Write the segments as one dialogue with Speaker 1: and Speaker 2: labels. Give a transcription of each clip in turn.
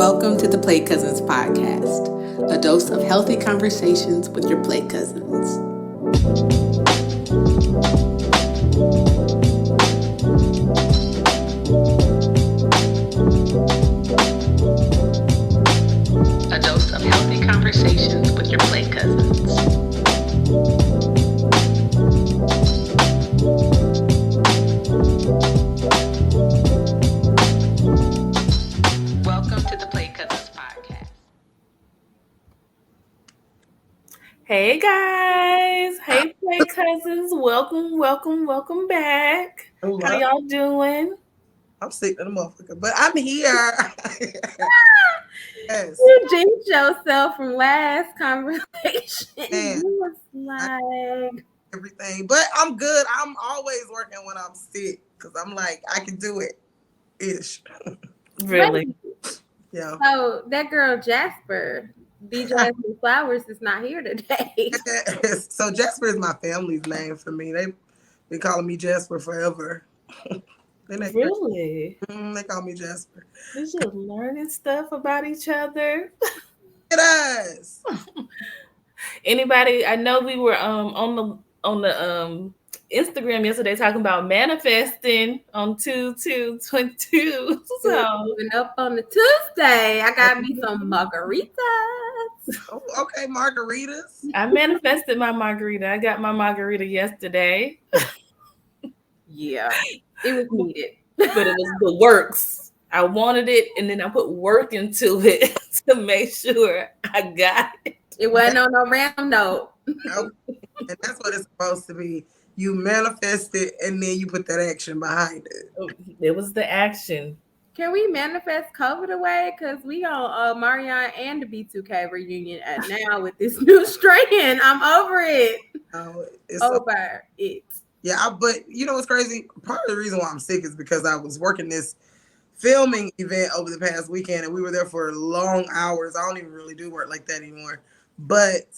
Speaker 1: Welcome to the Play Cousins podcast, a dose of healthy conversations with your Play Cousins. A dose of healthy conversations with your Play Cousins. Welcome to the Play Cousins podcast.
Speaker 2: Hey guys, hey Play Cousins, welcome back. How y'all doing?
Speaker 3: I'm sick of the motherfucker, but I'm here. Yes.
Speaker 2: You jinxed yourself from last conversation.
Speaker 3: Man,
Speaker 2: You was like
Speaker 3: everything, but I'm good. I'm always working when I'm sick because I'm like, I can do it ish.
Speaker 2: really.
Speaker 3: Yeah.
Speaker 4: So that girl Jasper, DJ Ashley Flowers, is not here today.
Speaker 3: So Jasper is my family's name for me. They've been calling me Jasper forever.
Speaker 2: Really?
Speaker 3: They call me Jasper.
Speaker 2: You're just learning stuff about each other.
Speaker 3: It is.
Speaker 2: Anybody? I know we were on the Instagram yesterday talking about manifesting on 2/2/22. So
Speaker 4: Moving up on the Tuesday, I got me some margaritas.
Speaker 3: Oh, okay, margaritas.
Speaker 2: I manifested my margarita. I got my margarita yesterday.
Speaker 4: Yeah, it was needed.
Speaker 2: But it was the works. I wanted it, and then I put work into it to make sure I got it.
Speaker 4: It wasn't on no random note.
Speaker 3: Nope. And that's what it's supposed to be. You manifest it, and then you put that action behind it.
Speaker 2: It was the action.
Speaker 4: Can we manifest COVID away? Because we on Marianne and the B2K reunion now with this new strain. I'm over it.
Speaker 3: It's
Speaker 4: Over it.
Speaker 3: Yeah, but you know what's crazy? Part of the reason why I'm sick is because I was working this filming event over the past weekend, and we were there for long hours. I don't even really do work like that anymore. But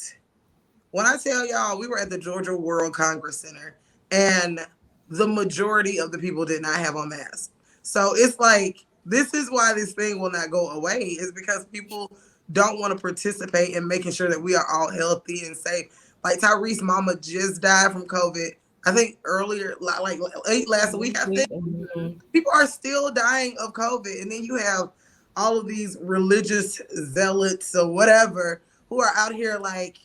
Speaker 3: when I tell y'all, we were at the Georgia World Congress Center, and the majority of the people did not have on masks. So it's like, this is why this thing will not go away, is because people don't want to participate in making sure that we are all healthy and safe. Like Tyrese's mama just died from COVID. I think earlier, like late last week, I think people are still dying of COVID. And then you have all of these religious zealots or whatever who are out here like,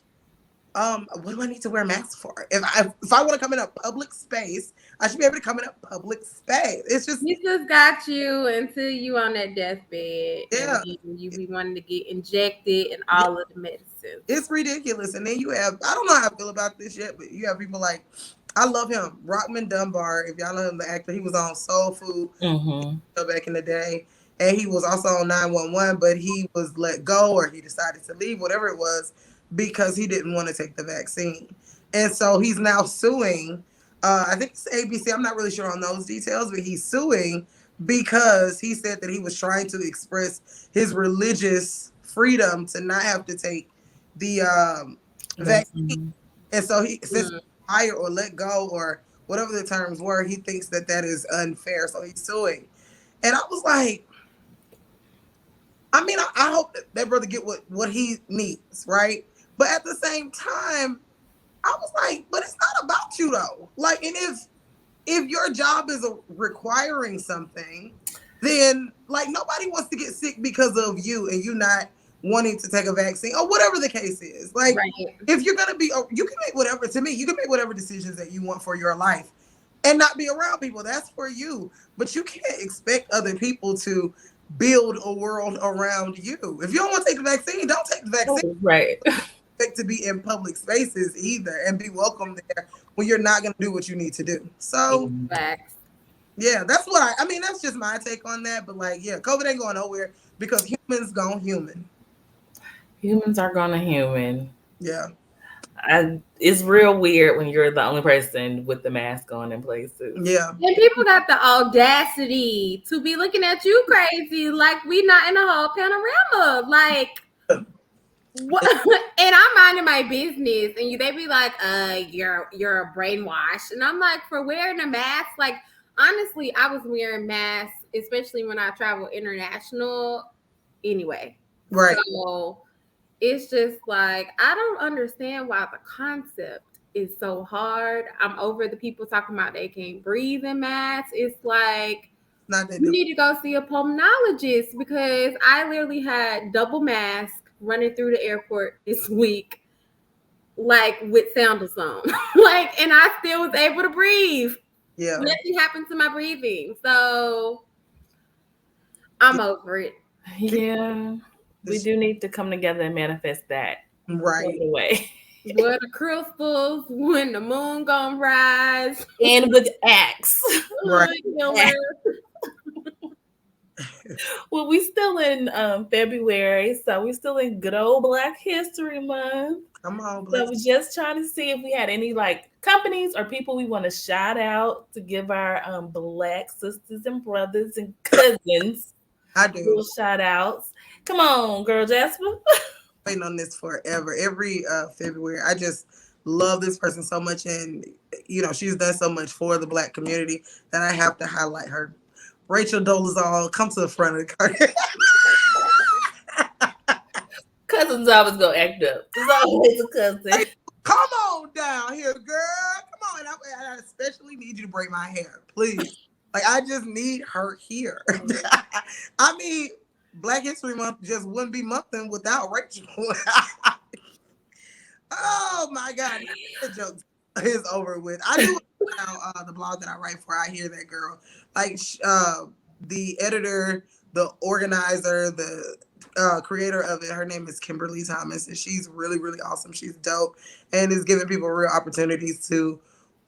Speaker 3: what do I need to wear masks for? If I want to come in a public space, I should be able to come in a public space. It's just,
Speaker 4: We just got you until you on that deathbed.
Speaker 3: Yeah.
Speaker 4: And you be wanting to get injected and all of the medicine.
Speaker 3: it's ridiculous. And then you have, I don't know how I feel about this yet, but you have people like, I love him, Rockman Dunbar. If y'all know him, the actor, he was on Soul Food back in the day. And he was also on 911, but he was let go, or he decided to leave, whatever it was, because he didn't want to take the vaccine. And so he's now suing, I think it's ABC, I'm not really sure on those details, but he's suing because he said that he was trying to express his religious freedom to not have to take the vaccine. And so he says hire or let go or whatever the terms were, he thinks that that is unfair. So he's suing. And I was like, I mean, I hope that brother get what he needs, right? But at the same time, I was like, but it's not about you though. Like, and if your job is requiring something, then like nobody wants to get sick because of you and you not wanting to take a vaccine or whatever the case is. Like, if you're gonna be, you can make whatever. To me, you can make whatever decisions that you want for your life, and not be around people. That's for you. But you can't expect other people to build a world around you. If you don't want to take the vaccine, don't take the vaccine.
Speaker 2: Right.
Speaker 3: Expect to be in public spaces either and be welcome there when you're not going to do what you need to do. So, yeah, that's what I mean, that's just my take on that. But like, yeah, COVID ain't going nowhere because humans gone human.
Speaker 2: Humans are gonna human.
Speaker 3: Yeah.
Speaker 2: It's real weird when you're the only person with the mask on in places.
Speaker 3: Yeah.
Speaker 4: And people got the audacity to be looking at you crazy, like we not in a whole panorama. Like, what? And I'm minding my business, and they be like, you're a brainwash." And I'm like, for wearing a mask? Like, honestly, I was wearing masks, especially when I travel international anyway.
Speaker 3: Right.
Speaker 4: So it's just like, I don't understand why the concept is so hard. I'm over the people talking about they can't breathe in masks. It's like,
Speaker 3: Not that
Speaker 4: you need to go see a pulmonologist, because I literally had double mask running through the airport this week, like with sounders on. Like, and I still was able to breathe.
Speaker 3: Yeah.
Speaker 4: Nothing happened to my breathing. So I'm over it.
Speaker 2: Yeah. We do need to come together and manifest that.
Speaker 3: Right.
Speaker 2: Away.
Speaker 4: What the crystals, when the moon gonna rise.
Speaker 2: And with acts.
Speaker 3: Right.
Speaker 2: Well, we still in February, so we still in good old Black History Month.
Speaker 3: Come on,
Speaker 2: So we're just trying to see if we had any like companies or people we want to shout out to give our Black sisters and brothers and cousins.
Speaker 3: I do.
Speaker 2: Little shout outs. Come on, girl Jasper.
Speaker 3: Waiting on this forever. Every February, I just love this person so much, and she's done so much for the Black community that I have to highlight her. Rachel Dolezal, come to the front of the car.
Speaker 2: Cousins always gonna act up. There's always a cousin.
Speaker 3: Hey, come on down here, girl. Come on, and I especially need you to braid my hair, please. Like, I just need her here. I mean, Black History Month just wouldn't be monthing without Rachel. Oh my God, the joke is over with. I do now the blog that I write for. I hear that girl. Like the editor, the organizer, the creator of it. Her name is Kimberly Thomas, and she's really, really awesome. She's dope and is giving people real opportunities to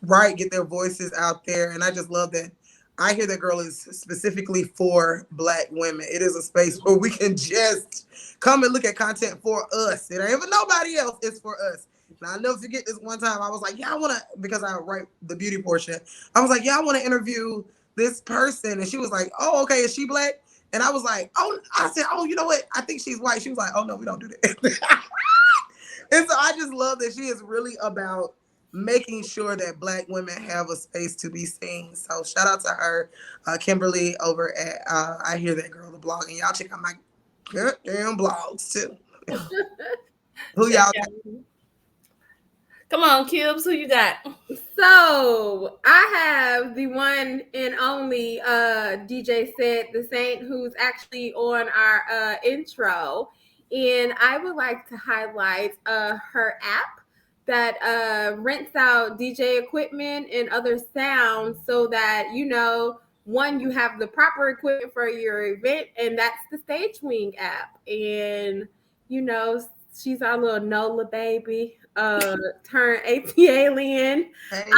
Speaker 3: write, get their voices out there. And I just love that. I hear that girl is specifically for Black women. It is a space where we can just come and look at content for us. It ain't for nobody else. It's for us. And I'll never forget this one time. I was like, yeah, I want to, because I write the beauty portion. I was like, yeah, I want to interview this person. And she was like, oh, okay, is she Black? And I was like, oh, I said, oh, you know what? I think she's white. She was like, oh, no, we don't do that. And so I just love that she is really about making sure that Black women have a space to be seen. So shout out to her, Kimberly over at I Hear That Girl, the blog. And y'all check out my goddamn blogs too. Who y'all got?
Speaker 2: Come on, Kibbs, who you got?
Speaker 4: So I have the one and only DJ Sed the Saint, who's actually on our intro. And I would like to highlight her app that rents out DJ equipment and other sounds, so that, one, you have the proper equipment for your event, and that's the Stagewing app. And, she's our little NOLA baby, turned AP alien.
Speaker 3: Hey.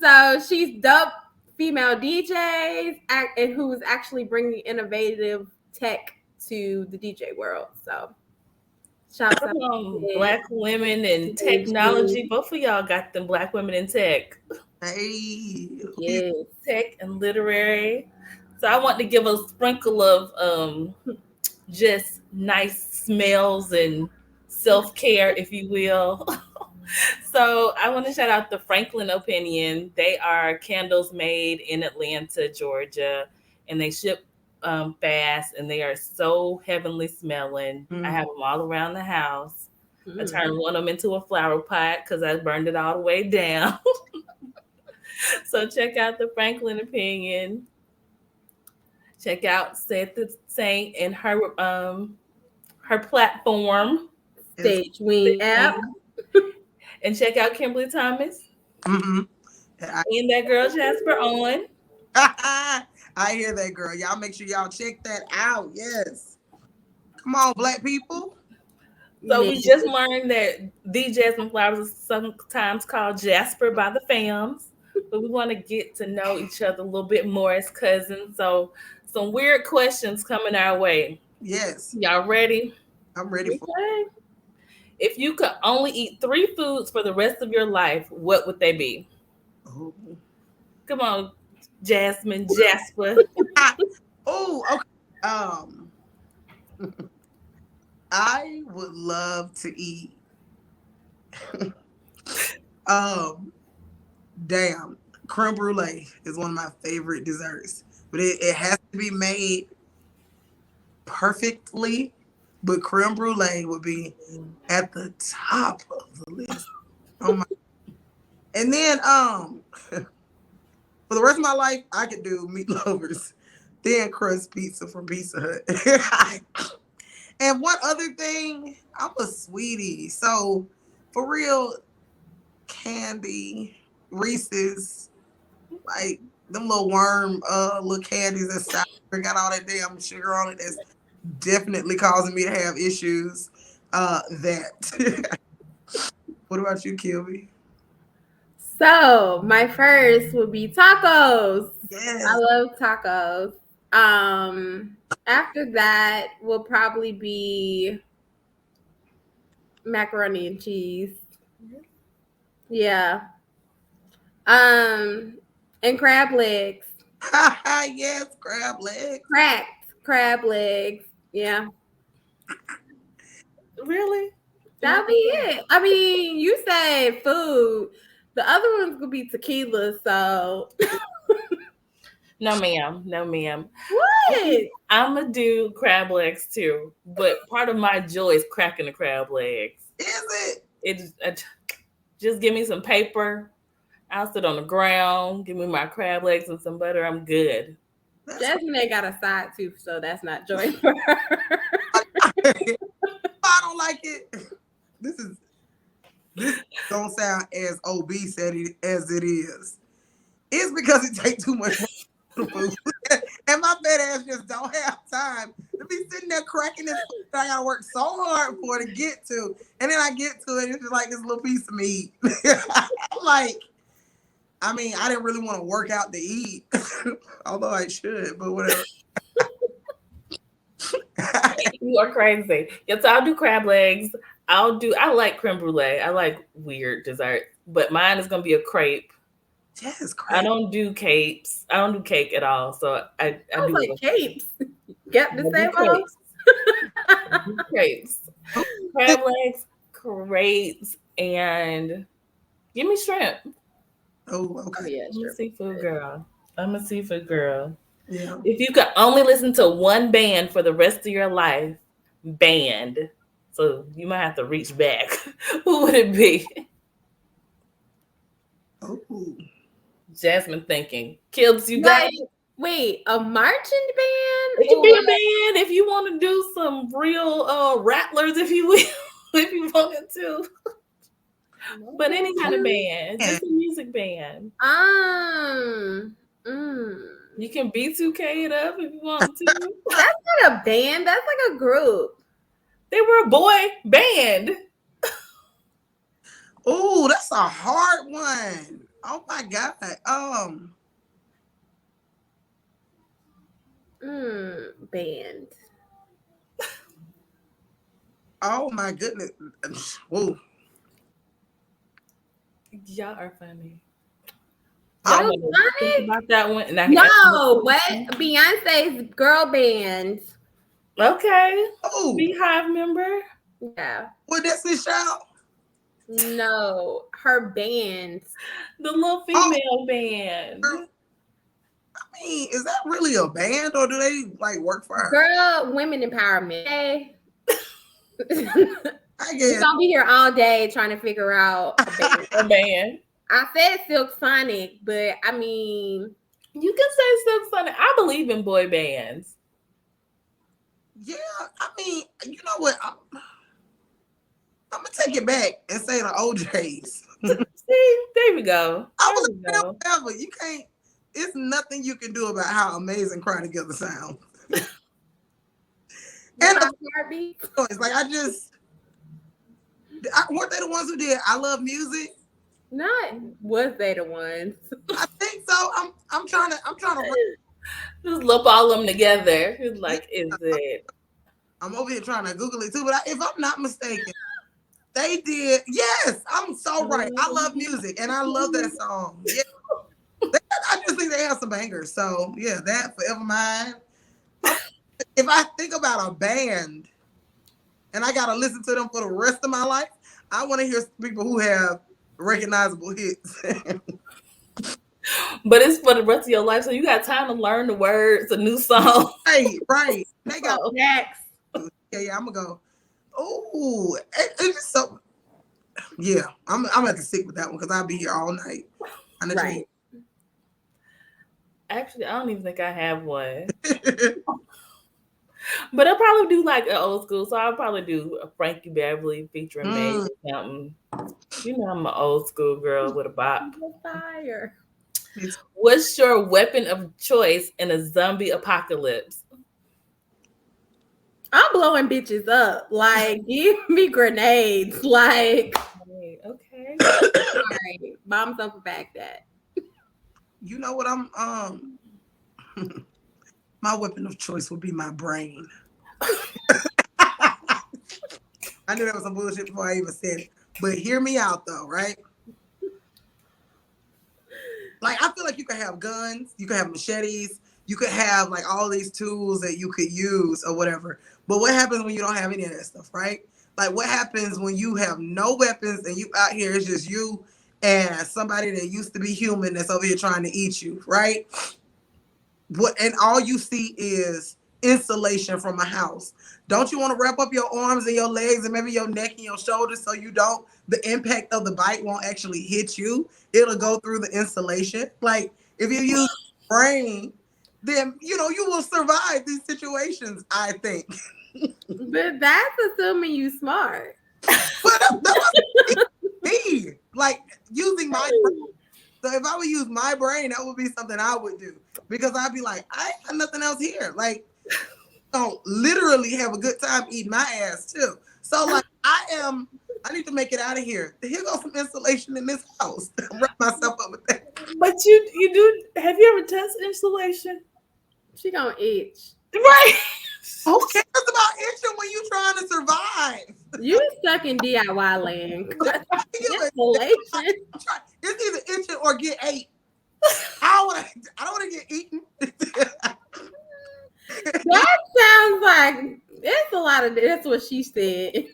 Speaker 4: So she's dope female DJs and who's actually bringing innovative tech to the DJ world. So shout out
Speaker 2: to Black women in technology. Both of y'all got them Black women in tech.
Speaker 3: Hey.
Speaker 2: Yes. Tech and literary. So I want to give a sprinkle of just nice smells and self-care, if you will. So I want to shout out the Franklin Opinion. They are candles made in Atlanta, Georgia, and they ship fast, and they are so heavenly smelling. I have them all around the house. I turned one of them into a flower pot because I burned it all the way down. So check out the Franklin Opinion. Check out Sed the Saint and her platform,
Speaker 4: Stagewing app.
Speaker 2: And check out Kimberly Thomas
Speaker 3: and
Speaker 2: that girl Jasper on.
Speaker 3: I hear that girl. Y'all make sure y'all check that out. Yes. Come on, Black people.
Speaker 2: So we just learned that the Jasmine Flowers is sometimes called Jasper by the fams, but we want to get to know each other a little bit more as cousins. So some weird questions coming our way.
Speaker 3: Yes.
Speaker 2: Y'all ready?
Speaker 3: I'm ready for
Speaker 2: it. If you could only eat 3 foods for the rest of your life, what would they be?
Speaker 3: Oh.
Speaker 2: Come on, Jasmine, Jasper.
Speaker 3: Oh, okay. I would love to eat. Creme brulee is one of my favorite desserts, but it has to be made perfectly but creme brulee would be at the top of the list. Oh my! And then for the rest of my life, I could do meat lovers, thin crust pizza from Pizza Hut. And one other thing, I'm a sweetie, so for real, candy, Reese's, like them little worm little candies that sour, got all that damn sugar on it. That's definitely causing me to have issues. That. What about you, Kilby?
Speaker 4: So my first would be tacos.
Speaker 3: Yes.
Speaker 4: I love tacos. After that will probably be macaroni and cheese. Yeah. And crab legs.
Speaker 3: Yes, crab legs.
Speaker 4: Cracked crab legs. Yeah.
Speaker 2: Really?
Speaker 4: That'll be it. I mean, you say food. The other ones could be tequila, so
Speaker 2: No, ma'am. No, ma'am.
Speaker 4: what?
Speaker 2: I'm gonna do crab legs too, but part of my joy is cracking the crab legs.
Speaker 3: Is it?
Speaker 2: Just give me some paper. I'll sit on the ground. Give me my crab legs and some butter. I'm good.
Speaker 4: Jasmine ain't got a side tooth, so that's not joy for her.
Speaker 3: I don't like it. This don't sound as obese as it is. It's because it takes too much food. And my fat ass just don't have time to be sitting there cracking this food that I gotta work so hard for to get to. And then I get to it, it's just like this little piece of meat. I'm like, I mean, I didn't really want to work out to eat, although I should, but whatever.
Speaker 2: You are crazy. Yes, I'll do crab legs. I like creme brulee. I like weird dessert, but mine is gonna be a crepe.
Speaker 3: Yes,
Speaker 2: crepe. I don't do cakes. I don't do cake at all. So I do
Speaker 4: like capes. Get the same
Speaker 2: one. Crepes, crab legs, crepes, and give me shrimp.
Speaker 3: Oh, okay.
Speaker 4: Oh, yeah,
Speaker 2: I'm a seafood girl. I'm a seafood girl.
Speaker 3: Yeah.
Speaker 2: If you could only listen to one band for the rest of your life, so you might have to reach back. Who would it be?
Speaker 3: Oh.
Speaker 2: Jasmine thinking. Kibbs, you got it?
Speaker 4: Wait, a marching band?
Speaker 2: It could be a band if you want to do some real rattlers, if you will, if you wanted to. But any kind of band, just a music band. You can B2K it up if you want to.
Speaker 4: That's not a band. That's like a group.
Speaker 2: They were a boy band.
Speaker 3: Oh, that's a hard one. Oh my God.
Speaker 4: Band.
Speaker 3: Oh my goodness. Whoa.
Speaker 2: Y'all are funny.
Speaker 4: Funny?
Speaker 2: About that one.
Speaker 4: No, what? Beyonce's girl band.
Speaker 2: Okay.
Speaker 3: Oh.
Speaker 2: Beehive member?
Speaker 4: Yeah.
Speaker 3: What, that's his shout?
Speaker 4: No, her band.
Speaker 2: The little female band.
Speaker 3: I mean, is that really a band or do they like work for her?
Speaker 4: Girl, women empowerment. Hey.
Speaker 3: I guess.
Speaker 4: We're gonna be here all day trying to figure out
Speaker 2: a band.
Speaker 4: I said Silk Sonic, but I mean,
Speaker 2: you can say Silk Sonic. I believe in boy bands.
Speaker 3: Yeah, I mean, you know what? I'm gonna take it back and say the OJs.
Speaker 2: See, there we go.
Speaker 3: I believe whatever. You can't. It's nothing you can do about how amazing Cry Together sounds. And it's like weren't they the ones who did I Love Music?
Speaker 4: Not was they the ones?
Speaker 3: I think so. I'm trying to
Speaker 2: just lump all of them together. It's like, is it?
Speaker 3: I'm over here trying to Google it too, but if I'm not mistaken, they did. Yes, I'm so right. I Love Music, and I love that song. Yeah. I just think they have some bangers. So yeah, that Forever Mine. If I think about a band and I gotta listen to them for the rest of my life, I want to hear people who have recognizable hits.
Speaker 2: But it's for the rest of your life, so you got time to learn the words, a new song.
Speaker 3: Right. They got
Speaker 4: next.
Speaker 3: Yeah, I'm gonna go. Oh, it's so. Yeah, I'm gonna have to stick with that one because I'll be here all night.
Speaker 4: Right.
Speaker 2: Actually, I don't even think I have one. But I'll probably do like an old school. So I'll probably do a Frankie Beverly featuring Meg or something. You know, I'm an old school girl with a bop.
Speaker 4: Fire.
Speaker 2: What's your weapon of choice in a zombie apocalypse?
Speaker 4: I'm blowing bitches up. Like, give me grenades. Like,
Speaker 2: Okay.
Speaker 4: All right. Bombs over Baghdad.
Speaker 3: You know what? My weapon of choice would be my brain. I knew that was some bullshit before I even said it. But hear me out though, right? Like, I feel like you could have guns, you could have machetes, you could have like all these tools that you could use or whatever. But what happens when you don't have any of that stuff, right? Like, what happens when you have no weapons and you out here, it's just you and somebody that used to be human that's over here trying to eat you, right? And all you see is insulation from a house. Don't you want to wrap up your arms and your legs and maybe your neck and your shoulders so the impact of the bite won't actually hit you? It'll go through the insulation. Like, if you use brain, then you will survive these situations, I think.
Speaker 4: But that's assuming you smart.
Speaker 3: But that wasn't me. Like, using my brain. So if I would use my brain, that would be something I would do. Because I'd be like, I ain't got nothing else here. Like, don't literally have a good time eating my ass too. So like, I need to make it out of here. Here goes some insulation in this house. Wrap myself up with that.
Speaker 2: But you do. Have you ever tested insulation?
Speaker 4: She gonna itch.
Speaker 2: Right.
Speaker 3: Who cares about itching when you trying to survive?
Speaker 4: You stuck in DIY land.
Speaker 3: Insulation. It's either itching or get ate. I don't want to get eaten.
Speaker 4: That sounds like it's a lot of. That's what she said.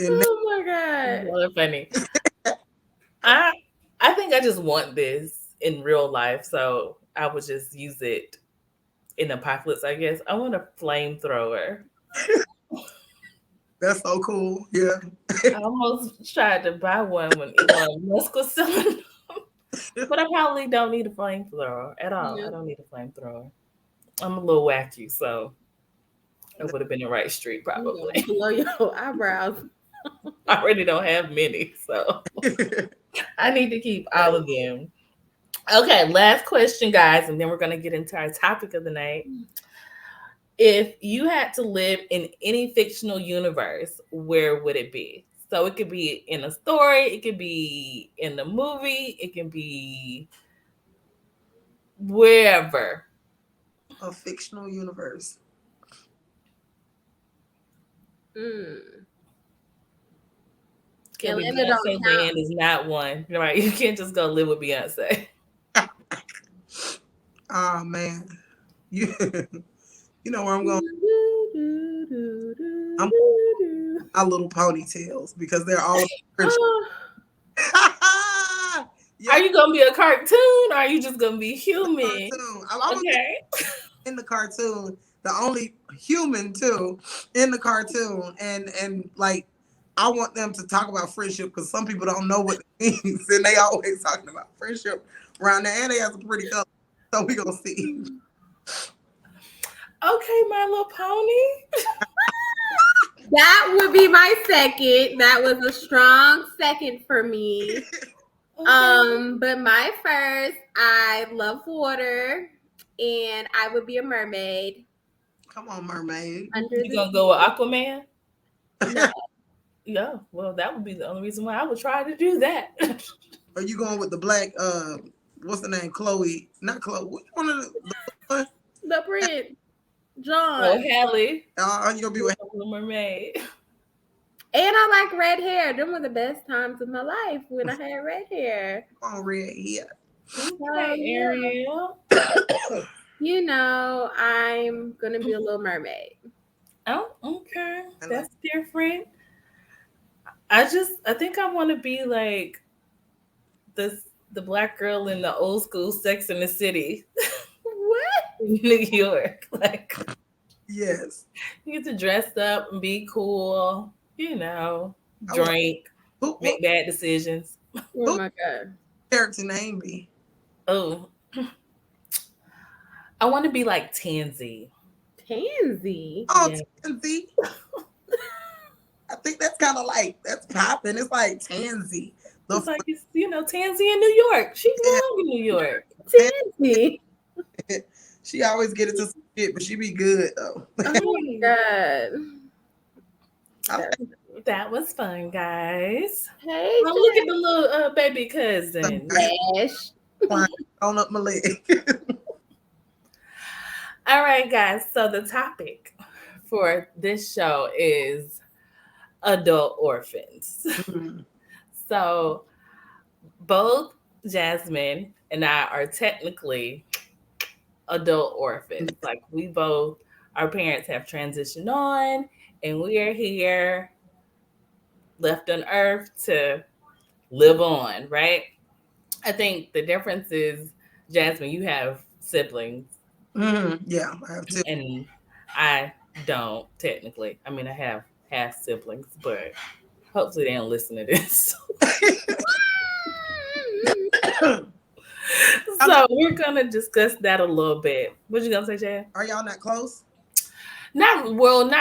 Speaker 4: Oh my god!
Speaker 2: Really funny. I think I just want this in real life, so I would just use it in apocalypse. I guess I want a flamethrower.
Speaker 3: That's so cool. Yeah.
Speaker 2: I almost tried to buy one when Elon Musk was selling them. But I probably don't need a flamethrower at all. Yeah. I don't need a flamethrower. I'm a little wacky, so it would have been the right street probably.
Speaker 4: Blow your eyebrows.
Speaker 2: I already don't have many, so I need to keep all of them. Okay, last question, guys, and then we're going to get into our topic of the night. If you had to live in any fictional universe, where would it be? So it could be in a story, it could be in the movie, it can be wherever.
Speaker 3: A fictional universe.
Speaker 2: Beyonce band is not one, right? You can't just go live with Beyonce.
Speaker 3: Oh man, you know where I'm going. I'm my little ponytails because they're all.
Speaker 2: Yeah. Are you gonna be a cartoon or are you just gonna be human?
Speaker 3: I'm okay. In the cartoon, the only human too in the cartoon, and like I want them to talk about friendship because some people don't know what it means, and they always talking about friendship around there, and they have some pretty colors, so we gonna see.
Speaker 2: Okay, My Little Pony.
Speaker 4: That would be my second. That was a strong second for me. Okay. But my first, I love water, and I would be a mermaid.
Speaker 3: Come on, mermaid.
Speaker 2: You gonna go with Aquaman?
Speaker 4: No.
Speaker 2: Yeah, well, that would be the only reason why I would try to do that.
Speaker 3: Are you going with the black? What's the name? Chloe? Not Chloe. Which one of
Speaker 4: the Prince? John.
Speaker 2: Oh, Hallie.
Speaker 3: You gonna be with
Speaker 2: Little Mermaid.
Speaker 4: And I like red hair. Them were the best times of my life when I had red hair.
Speaker 3: On red hair.
Speaker 2: Okay, Ariel.
Speaker 4: You know, I'm gonna be a little mermaid.
Speaker 2: Oh, okay. That's different. I think I want to be like the black girl in the old school Sex in the City.
Speaker 4: What?
Speaker 2: New York. Like,
Speaker 3: Yes.
Speaker 2: you get to dress up and be cool, drink,
Speaker 3: Who
Speaker 2: make bad decisions.
Speaker 4: Oh my God.
Speaker 3: character name be?
Speaker 2: Oh, I want to be like Tansy.
Speaker 4: Tansy.
Speaker 3: Oh,
Speaker 2: Yeah.
Speaker 3: Tansy. I think that's kind of like, that's popping. It's like Tansy.
Speaker 2: It's like, Tansy in New York. She belongs in New York.
Speaker 4: Tansy.
Speaker 3: She always get into some shit, but she be good though.
Speaker 4: Oh my God.
Speaker 2: That was fun, guys.
Speaker 4: Hey,
Speaker 2: Oh, look at the little baby cousin.
Speaker 4: Dash.
Speaker 3: On up my leg.
Speaker 2: All right, guys. So the topic for this show is adult orphans. So both Jasmine and I are technically adult orphans. Like, our parents have transitioned on, and we are here left on earth to live on, right? I think the difference is, Jasmine, you have siblings.
Speaker 3: Yeah, I have two.
Speaker 2: And I don't, technically. I mean, I have half siblings, but hopefully they don't listen to this. So we're going to discuss that a little bit. What you going to say, Chad?
Speaker 3: Are y'all not close?
Speaker 2: Not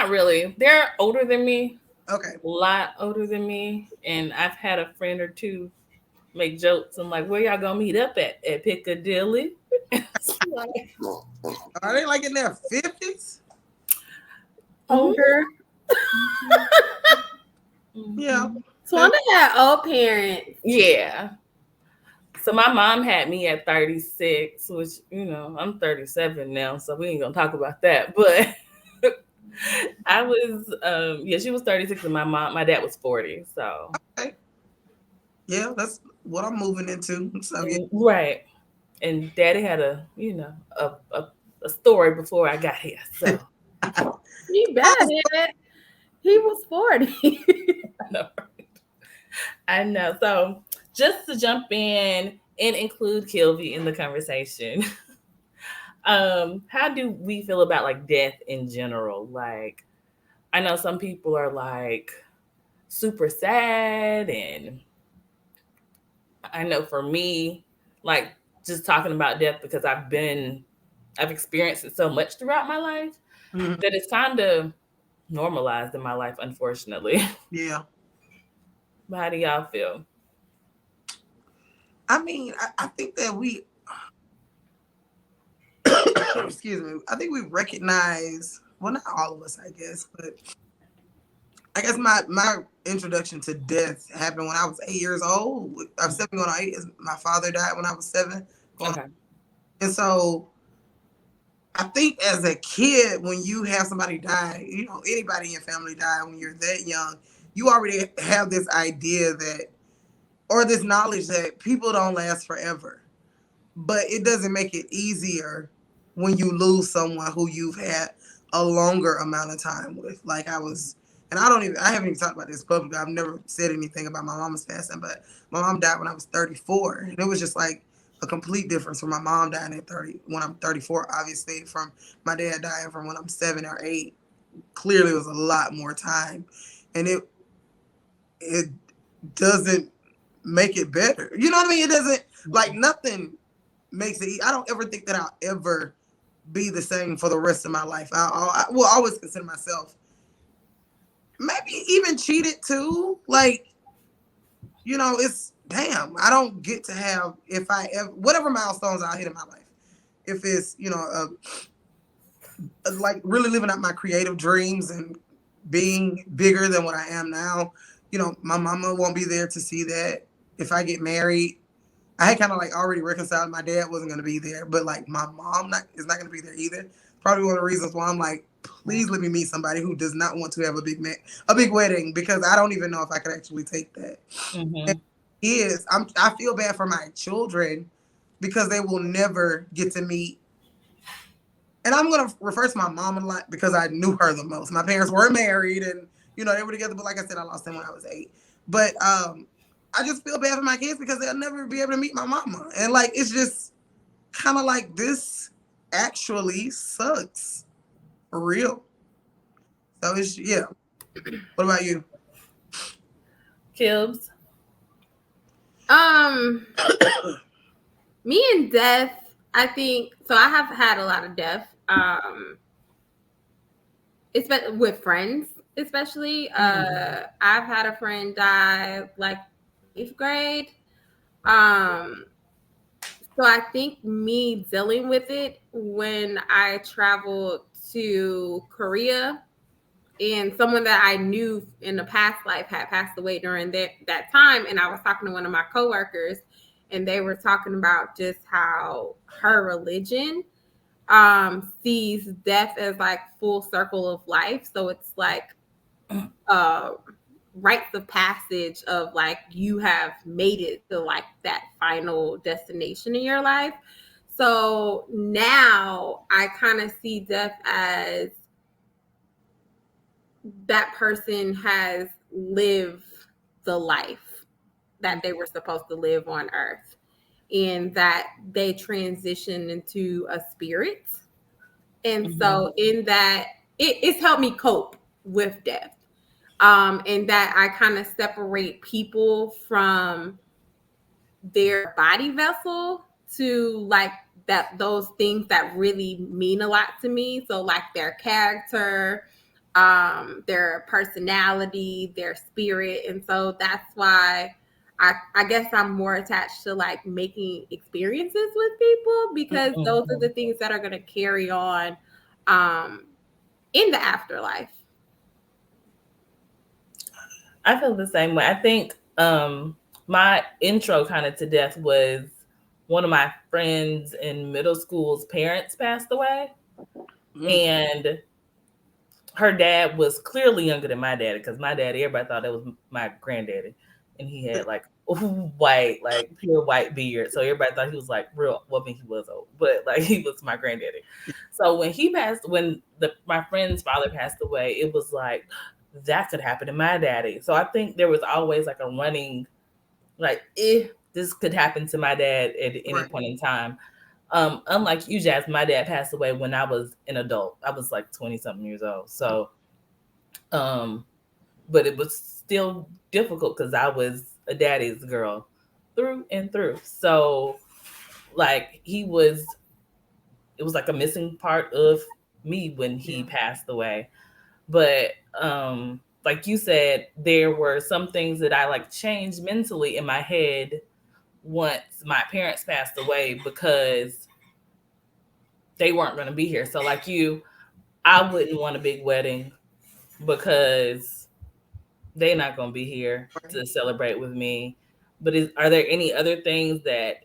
Speaker 2: really. They're older than me.
Speaker 3: Okay.
Speaker 2: A lot older than me. And I've had a friend or two make jokes. I'm like, where y'all going to meet up at Piccadilly?
Speaker 3: Are they like in their 50s?
Speaker 4: Older.
Speaker 3: Yeah.
Speaker 4: So I had old parents.
Speaker 2: Yeah. So my mom had me at 36, which, I'm 37 now, so we ain't gonna talk about that. But I was, she was 36, and my dad was 40. So
Speaker 3: okay. Yeah, that's what I'm moving into. So yeah.
Speaker 2: Right. And Daddy had a story before I got here. So
Speaker 4: You bet. He was 40.
Speaker 2: I know. So just to jump in and include Kilby in the conversation, how do we feel about like death in general? Like, I know some people are like super sad, and I know for me, like, just talking about death, because I've experienced it so much throughout my life that it's kind of normalized in my life, unfortunately.
Speaker 3: Yeah.
Speaker 2: But how do y'all feel?
Speaker 3: I mean, I think that we, excuse me, I think we recognize, well, not all of us, I guess, but I guess my introduction to death happened when I was 8 years old. I was 7 going on 8. My father died when I was 7.
Speaker 2: Okay.
Speaker 3: And so I think as a kid, when you have somebody die, anybody in your family die when you're that young, you already have this idea that, or this knowledge that people don't last forever. But it doesn't make it easier when you lose someone who you've had a longer amount of time with. Like I haven't even talked about this publicly. I've never said anything about my mama's passing, but my mom died when I was 34. And it was just like a complete difference from my mom dying at 30, when I'm 34, obviously, from my dad dying from when I'm 7 or 8. Clearly it was a lot more time. And it doesn't make it better. You know what I mean? It doesn't, like, nothing makes it. I don't ever think that I'll ever be the same for the rest of my life. I will always consider myself maybe even cheated too. Like, it's damn. I don't get to have, if I ever, whatever milestones I hit in my life, if it's like really living out my creative dreams and being bigger than what I am now. My mama won't be there to see that. If I get married, I had kind of like already reconciled. My dad wasn't going to be there, but like my mom is not going to be there either. Probably one of the reasons why I'm like, please let me meet somebody who does not want to have a big wedding, because I don't even know if I could actually take that. I feel bad for my children because they will never get to meet. And I'm going to refer to my mom a lot because I knew her the most. My parents were married and, they were together. But like I said, I lost them when I was 8. But I just feel bad for my kids because they'll never be able to meet my mama. And like, it's just kind of like this actually sucks. For real. So it's, yeah. What about you?
Speaker 2: Kibbs?
Speaker 4: Me and death, I think, so I have had a lot of death. Especially with friends, especially. I've had a friend die like 8th grade. So I think me dealing with it when I traveled to Korea, and someone that I knew in the past life had passed away during that time. And I was talking to one of my coworkers, and they were talking about just how her religion sees death as like full circle of life. So it's like rites of passage of like you have made it to like that final destination in your life. So now I kind of see death as that person has lived the life that they were supposed to live on earth, and that they transition into a spirit. And so in that, it's helped me cope with death. And that I kind of separate people from their body vessel to like those things that really mean a lot to me. So like their character, their personality, their spirit. And so that's why I guess I'm more attached to like making experiences with people, because those are the things that are going to carry on in the afterlife.
Speaker 2: I feel the same way. I think my intro kind of to death was one of my friends in middle school's parents passed away. And her dad was clearly younger than my daddy, because my daddy, everybody thought that was my granddaddy. And he had like white, like pure white beard. So everybody thought he was like real, well, I mean, he was old, but like he was my granddaddy. So when he passed, when my friend's father passed away, it was like, that could happen to my daddy. So I think there was always like a running, like, this could happen to my dad at any point in time. Unlike you, Jazz, my dad passed away when I was an adult. I was like 20-something years old. So, but it was still difficult because I was a daddy's girl through and through. So, like, it was like a missing part of me when he passed away. But like you said, there were some things that I like changed mentally in my head once my parents passed away, because they weren't going to be here. So like you, I wouldn't want a big wedding because they're not going to be here to celebrate with me. But are there any other things that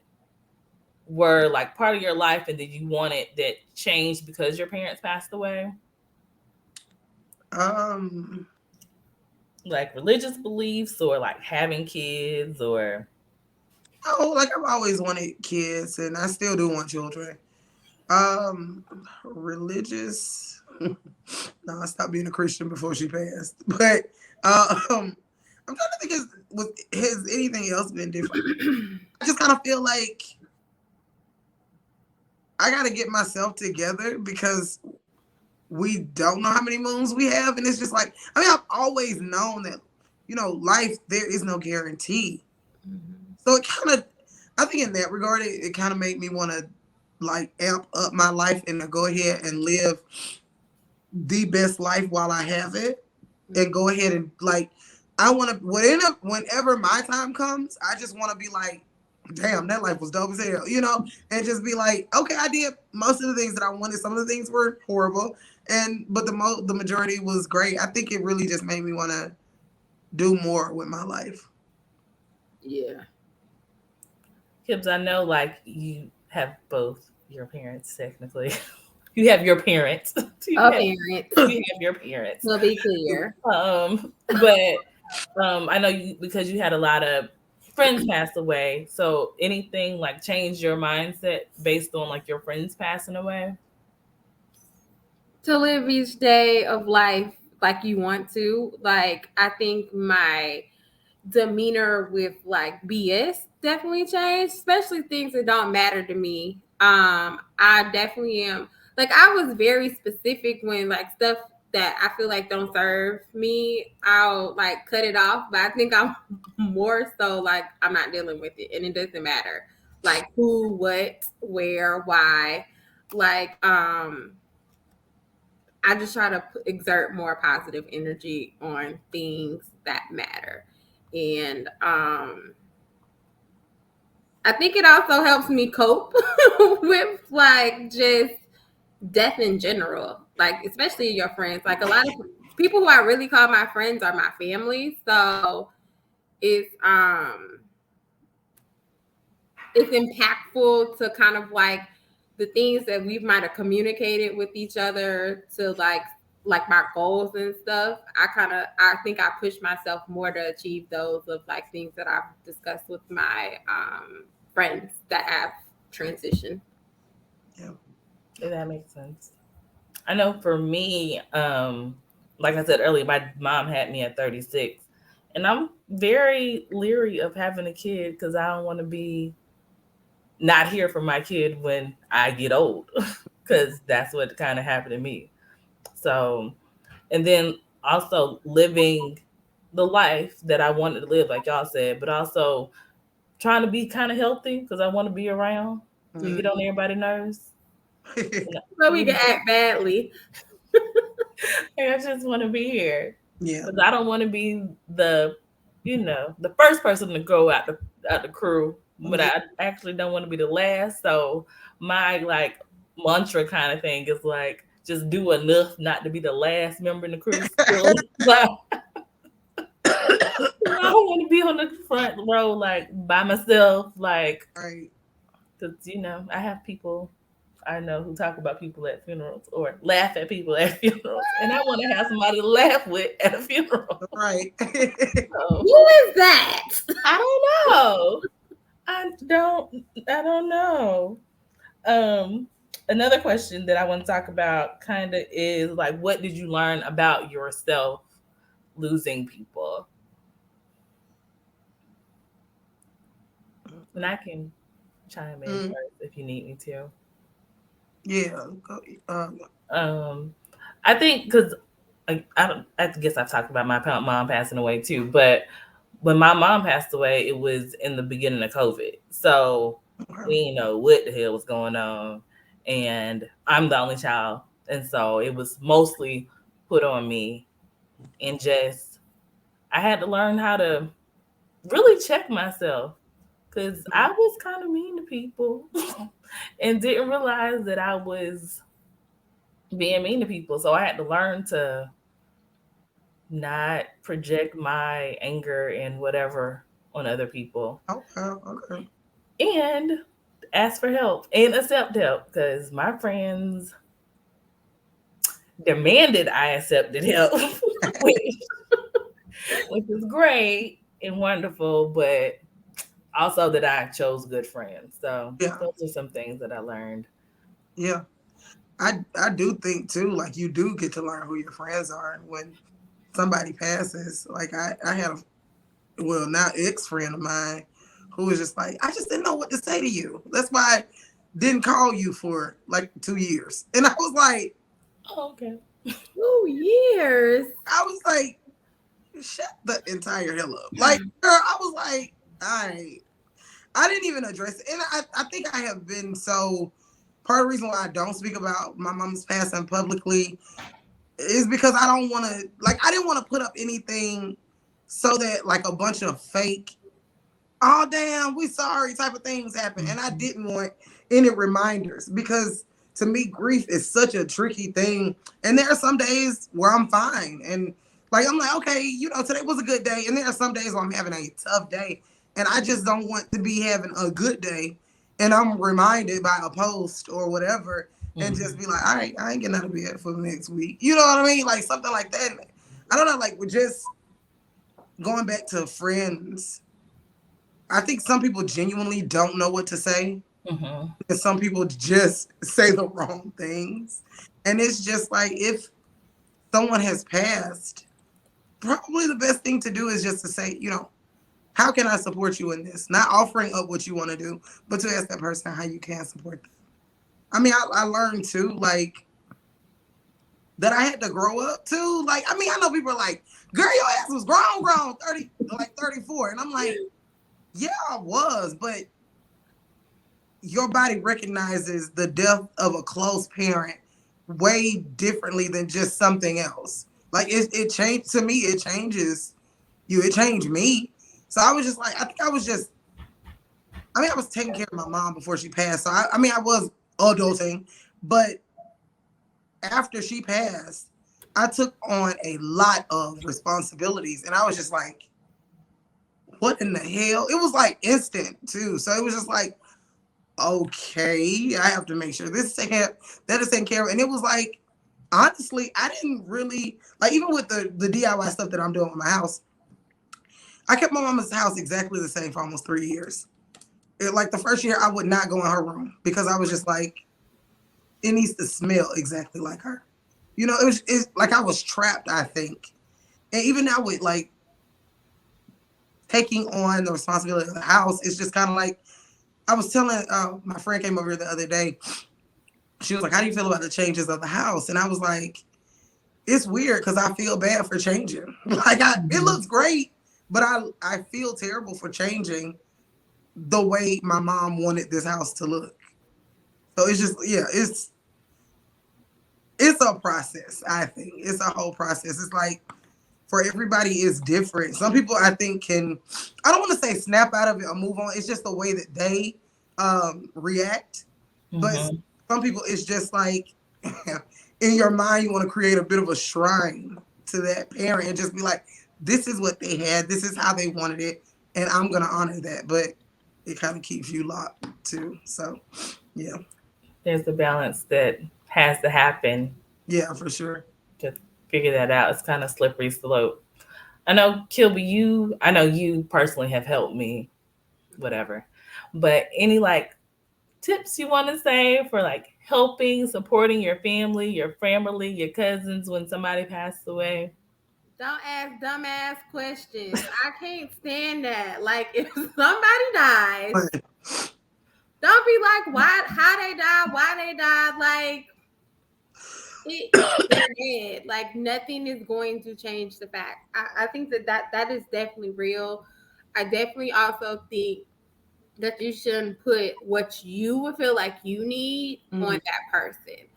Speaker 2: were like part of your life and that you wanted that changed because your parents passed away? Like religious beliefs, or like having kids, or
Speaker 3: like I've always wanted kids, and I still do want children. Religious. No, I stopped being a Christian before she passed. But I'm trying to think, has anything else been different? I just kind of feel like I got to get myself together, because we don't know how many moons we have. And it's just like, I mean, I've always known that, life, there is no guarantee. So it kind of, I think in that regard, it kind of made me want to like amp up my life and to go ahead and live the best life while I have it, and go ahead and like, I want to, whenever my time comes, I just want to be like, damn, that life was dope as hell, and just be like, okay, I did most of the things that I wanted. Some of the things were horrible, but the majority was great. I think it really just made me want to do more with my life.
Speaker 4: Yeah.
Speaker 2: Kibbs, I know like you have both your parents technically. You have your parents. You have your parents.
Speaker 4: To be clear.
Speaker 2: But I know you, because you had a lot of friends pass away. So anything like change your mindset based on like your friends passing away?
Speaker 4: To live each day of life like you want to. Like, I think my demeanor with like BS definitely changed, especially things that don't matter to me. I definitely am. Like, I was very specific when like stuff that I feel like don't serve me, I'll like cut it off. But I think I'm more so like I'm not dealing with it, and it doesn't matter like who, what, where, why. Like, I just try to exert more positive energy on things that matter, and I think it also helps me cope with like just death in general, like especially your friends. Like a lot of people who I really call my friends are my family, so it's impactful to kind of like the things that we might have communicated with each other to like my goals and stuff. I think I push myself more to achieve those of like things that I've discussed with my friends that have transitioned.
Speaker 3: Yeah.
Speaker 2: That makes sense. I know for me, like I said earlier, my mom had me at 36, and I'm very leery of having a kid because I don't want to be not here for my kid when I get old, because that's what kind of happened to me. So, and then also living the life that I wanted to live, like y'all said, but also trying to be kind of healthy because I want to be around to get on everybody's nerves.
Speaker 4: So we can act badly.
Speaker 2: I just want to be here.
Speaker 3: Yeah.
Speaker 2: Because I don't want to be the first person to go out the crew, but I actually don't want to be the last. So my like mantra kind of thing is like just do enough not to be the last member in the crew. I don't want to be on the front row like by myself, like
Speaker 3: Right.
Speaker 2: because I have people I know who talk about people at funerals or laugh at people at funerals, and I want to have somebody to laugh with at a funeral.
Speaker 3: Right.
Speaker 2: So,
Speaker 4: Who is that?
Speaker 2: I don't know. I don't know. Another question that I want to talk about kind of is like, what did you learn about yourself losing people? And I can chime in first if you need me to.
Speaker 3: Yeah.
Speaker 2: I think because I guess I've talked about my mom passing away too, but when my mom passed away, it was in the beginning of COVID. So we didn't know what the hell was going on. And I'm the only child. And so it was mostly put on me. And just, I had to learn how to really check myself because I was kind of mean to people and didn't realize that I was being mean to people. So I had to learn to not project my anger and whatever on other people.
Speaker 3: Okay.
Speaker 2: And ask for help and accept help because my friends demanded I accepted help, which is great and wonderful, but also that I chose good friends. So those are some things that I learned.
Speaker 3: Yeah. I do think too, like you do get to learn who your friends are when somebody passes. Like I had now ex-friend of mine who was just like, I just didn't know what to say to you. That's why I didn't call you for like 2 years. And I was like,
Speaker 2: oh, okay.
Speaker 4: 2 years.
Speaker 3: I was like, shut the entire hell up. Like, girl, I was like, I didn't even address it. And I think I have been part of the reason why I don't speak about my mom's passing publicly is because I don't want to, I didn't want to put up anything so that like a bunch of fake, oh damn, we sorry type of things happen. And I didn't want any reminders because to me, grief is such a tricky thing. And there are some days where I'm fine. And like, I'm like, okay, today was a good day. And there are some days where I'm having a tough day. And I just don't want to be having a good day. And I'm reminded by a post or whatever and just be like, all right, I ain't getting out of bed for the next week. You know what I mean? Like something like that. I don't know, like we're just going back to friends. I think some people genuinely don't know what to say. And some people just say the wrong things. And it's just like, if someone has passed, probably the best thing to do is just to say, how can I support you in this? Not offering up what you want to do, but to ask that person how you can support them. I mean, I learned too, like, that I had to grow up too. Like, I mean, I know people are like, girl, your ass was grown, 30, like 34. And I'm like, yeah, I was, but your body recognizes the death of a close parent way differently than just something else. Like, it changed, to me, it changes you. It changed me. So I was just like, I think I was just, I mean, I was taking care of my mom before she passed. So I mean, I was adulting, but after she passed, I took on a lot of responsibilities, and I was just like, what in the hell? It was like instant too. So it was just like, okay, I have to make sure this is taken care, that is taken care of. And it was like, honestly, I didn't really, like, even with the DIY stuff that I'm doing with my house, I kept my mama's house exactly the same for almost 3 years. Like the first year, I would not go in her room because I was just like, it needs to smell exactly like her. You know, it's like I was trapped, I think. And even now with like taking on the responsibility of the house, it's just kind of like, I was telling, my friend came over here the other day. She was like, how do you feel about the changes of the house? And I was like, it's weird because I feel bad for changing. Like, it looks great, but I feel terrible for changing the way my mom wanted this house to look. So it's just, yeah, it's a process, I think. It's a whole process. It's like, for everybody, it's different. Some people, I think, can, I don't want to say snap out of it or move on. It's just the way that they react. But some people, it's just like, in your mind, you want to create a bit of a shrine to that parent and just be like, this is what they had. This is how they wanted it. And I'm going to honor that. But it kind of keeps you locked too. So, yeah.
Speaker 2: There's the balance that has to happen.
Speaker 3: Yeah, for sure.
Speaker 2: To figure that out. It's kind of slippery slope. I know, Kilby, I know you personally have helped me, whatever. But any like tips you want to say for like helping, supporting your family, your cousins when somebody passed away?
Speaker 4: Don't ask dumbass questions. I can't stand that. Like, if somebody dies, don't be like, why, how they died, why they died. Like, they're dead. Like, nothing is going to change the fact. I think that is definitely real. I definitely also think that you shouldn't put what you would feel like you need on that person.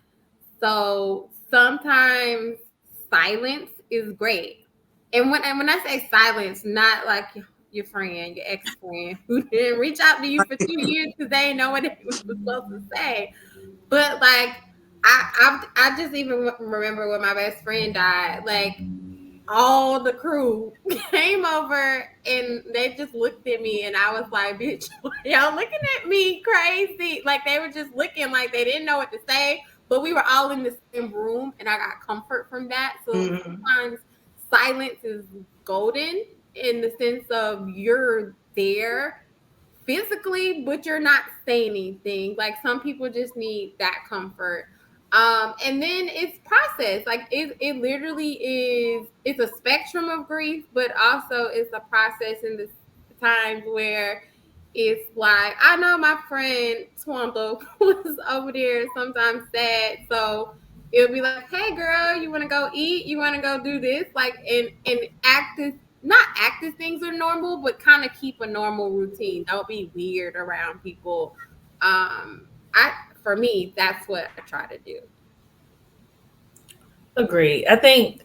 Speaker 4: So sometimes silence is great. And when I say silence, not like your friend, your ex-friend who didn't reach out to you for 2 years because they didn't know what they were supposed to say. But like, I just even remember when my best friend died, like, all the crew came over and they just looked at me and I was like, bitch, y'all looking at me crazy. Like, they were just looking like they didn't know what to say, but we were all in the same room and I got comfort from that. So sometimes silence is golden in the sense of you're there physically, but you're not saying anything. Like, some people just need that comfort. And then it's process. Like, it literally is, it's a spectrum of grief, but also it's a process in the times where it's like, I know my friend Swampo was over there sometimes sad, so it'll be like, hey girl, you want to go eat, you want to go do this, like, and act as, not act as things are normal, but kind of keep a normal routine. Don't be weird around people. For me, that's what I try to do.
Speaker 2: Agree. I think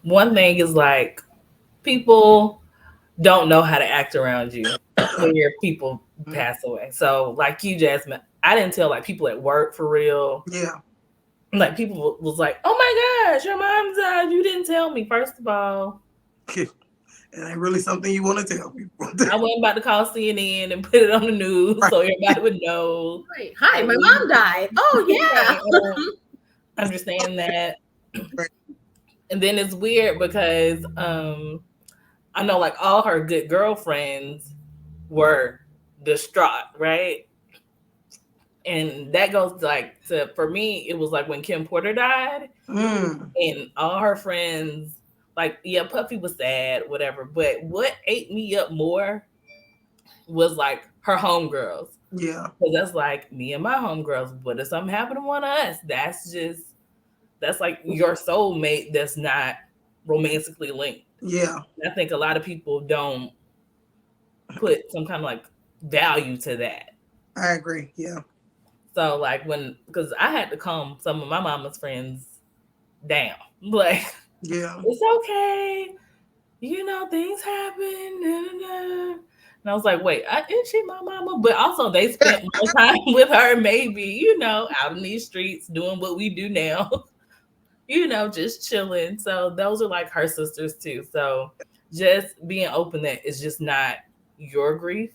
Speaker 2: one thing is like, people don't know how to act around you when your people pass away. So like you, Jasmine, I didn't tell like people at work for real.
Speaker 3: Yeah.
Speaker 2: Like, people was like, oh my gosh, your mom died. You didn't tell me. First of all,
Speaker 3: it ain't really something you want to tell people.
Speaker 2: I wasn't about to call CNN and put it on the news so everybody would know.
Speaker 4: Right. Hi, my mom died. Oh yeah.
Speaker 2: Understand that. And then it's weird because I know like all her good girlfriends were distraught, right? And that goes like to, for me, it was like when Kim Porter died and all her friends, like, yeah, Puffy was sad, whatever. But what ate me up more was like her homegirls.
Speaker 3: Yeah.
Speaker 2: So that's like me and my homegirls. What if something happened to one of us? That's like your soulmate that's not romantically linked.
Speaker 3: Yeah.
Speaker 2: I think a lot of people don't put some kind of like value to that.
Speaker 3: I agree. Yeah.
Speaker 2: So like because I had to calm some of my mama's friends down. Like,
Speaker 3: yeah,
Speaker 2: it's okay. Things happen. And I was like, wait, isn't she my mama? But also they spent more time with her, maybe, out in these streets doing what we do now, just chilling. So those are like her sisters too. So just being open that it's just not your grief.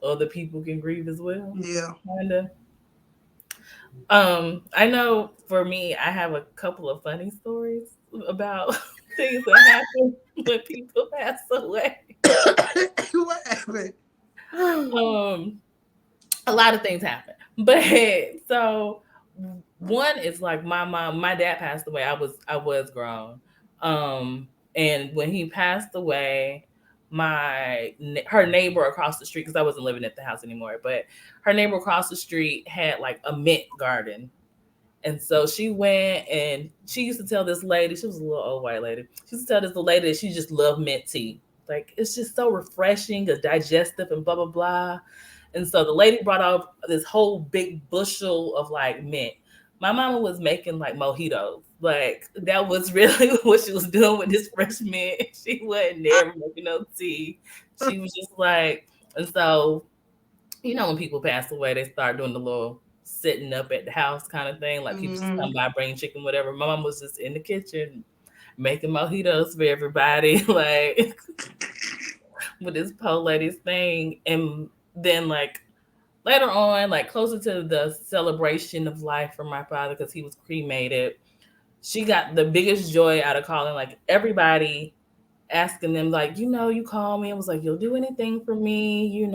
Speaker 2: Other people can grieve as well.
Speaker 3: Yeah.
Speaker 2: Kinda. I know for me, I have a couple of funny stories about things that happen when people pass away.
Speaker 3: What happened?
Speaker 2: A lot of things happen, but so one is like my dad passed away. I was grown, and when he passed away, her neighbor across the street, because I wasn't living at the house anymore, but her neighbor across the street had like a mint garden. And so she went and she used to tell this lady, she was a little old white lady, she used to tell this lady that she just loved mint tea. Like, it's just so refreshing, it's digestive and blah, blah, blah. And so the lady brought out this whole big bushel of like mint. My mama was making like mojitos. Like, that was really what she was doing with this fresh mint. She wasn't never making no tea. She was just like, and so, when people pass away, they start doing the little sitting up at the house kind of thing. Like, people just come by, bring chicken, whatever. My mom was just in the kitchen making mojitos for everybody, like, with this po lady's thing. And then, like, later on, like, closer to the celebration of life for my father, because he was cremated, she got the biggest joy out of calling, like, everybody, asking them, like, you call me and was like, you'll do anything for me, you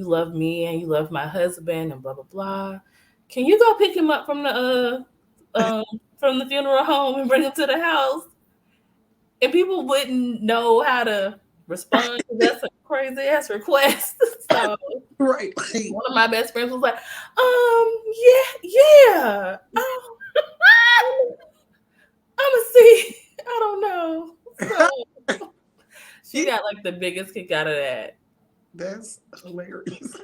Speaker 2: love me and you love my husband and blah, blah, blah. Can you go pick him up from the funeral home and bring him to the house? And people wouldn't know how to respond, because that's a crazy ass request. So
Speaker 3: right.
Speaker 2: One of my best friends was like, yeah. I'ma see. I don't know. So she got like the biggest kick out of that.
Speaker 3: That's hilarious.